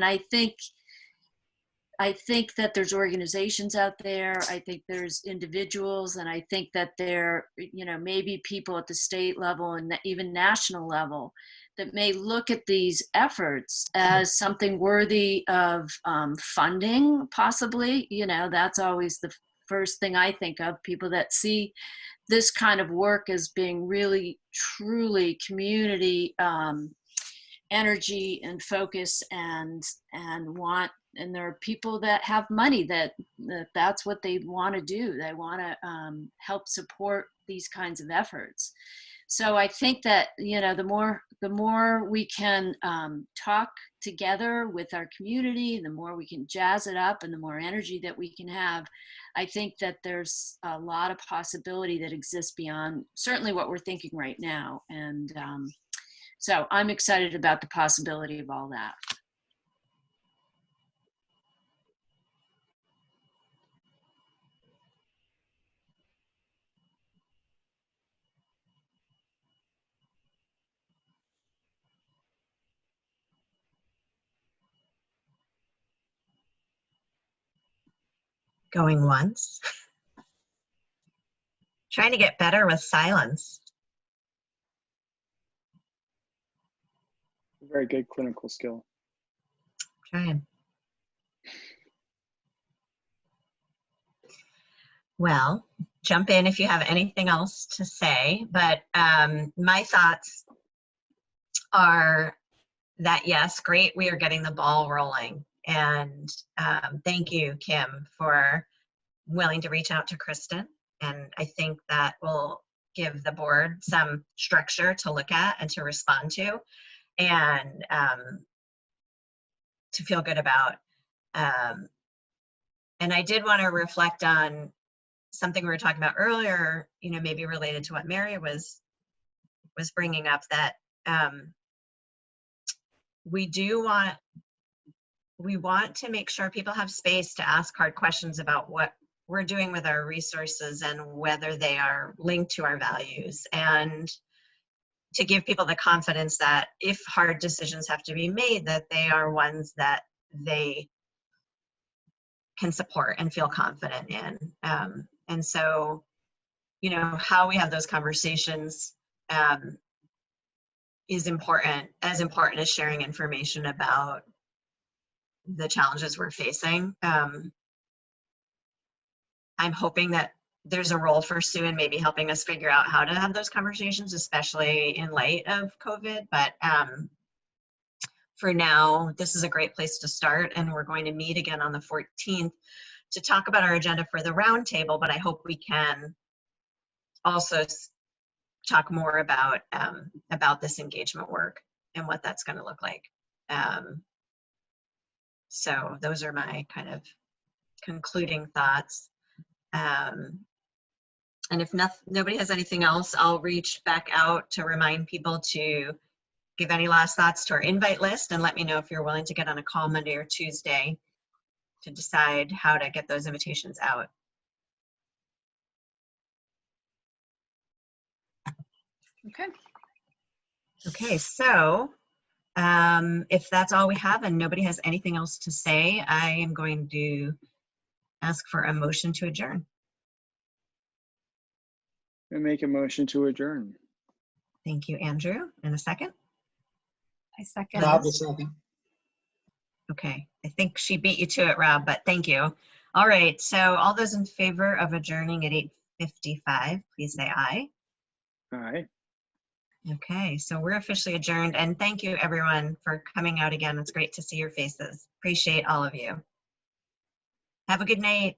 I think that there's organizations out there. I think there's individuals, and I think that there, maybe people at the state level and even national level that may look at these efforts as something worthy of funding, possibly. That's always the first thing I think of, people that see this kind of work as being really, truly community energy and focus, and there are people that have money that's what they want to do. They want to help support these kinds of efforts. So I think that the more we can talk together with our community, the more we can jazz it up, and the more energy that we can have, I think that there's a lot of possibility that exists beyond certainly what we're thinking right now. And so I'm excited about the possibility of all that. Going once. Trying to get better with silence. Very good clinical skill. Trying. Well, jump in if you have anything else to say, but my thoughts are that, yes, great, we are getting the ball rolling. And thank you, Kim, for willing to reach out to Kristen. And I think that will give the board some structure to look at and to respond to, and to feel good about. And I did want to reflect on something we were talking about earlier, maybe related to what Mary was bringing up, that we want to make sure people have space to ask hard questions about what we're doing with our resources and whether they are linked to our values, and to give people the confidence that if hard decisions have to be made, that they are ones that they can support and feel confident in. And so, how we have those conversations is important as sharing information about the challenges we're facing. I'm hoping that there's a role for Sue in maybe helping us figure out how to have those conversations, especially in light of COVID. But for now, this is a great place to start, and we're going to meet again on the 14th to talk about our agenda for the roundtable. But I hope we can also talk more about this engagement work and what that's going to look like. So those are my kind of concluding thoughts. And if nobody has anything else, I'll reach back out to remind people to give any last thoughts to our invite list, and let me know if you're willing to get on a call Monday or Tuesday to decide how to get those invitations out. Okay, so if that's all we have and nobody has anything else to say, I am going to ask for a motion to adjourn. I make a motion to adjourn. Thank you, Andrew. And a second? I second. Rob, a second. Okay, I think she beat you to it, Rob, but thank you. All right, so all those in favor of adjourning at 8:55, please say aye. Aye. Okay, so we're officially adjourned, and thank you everyone for coming out again. It's great to see your faces. Appreciate all of you. Have a good night.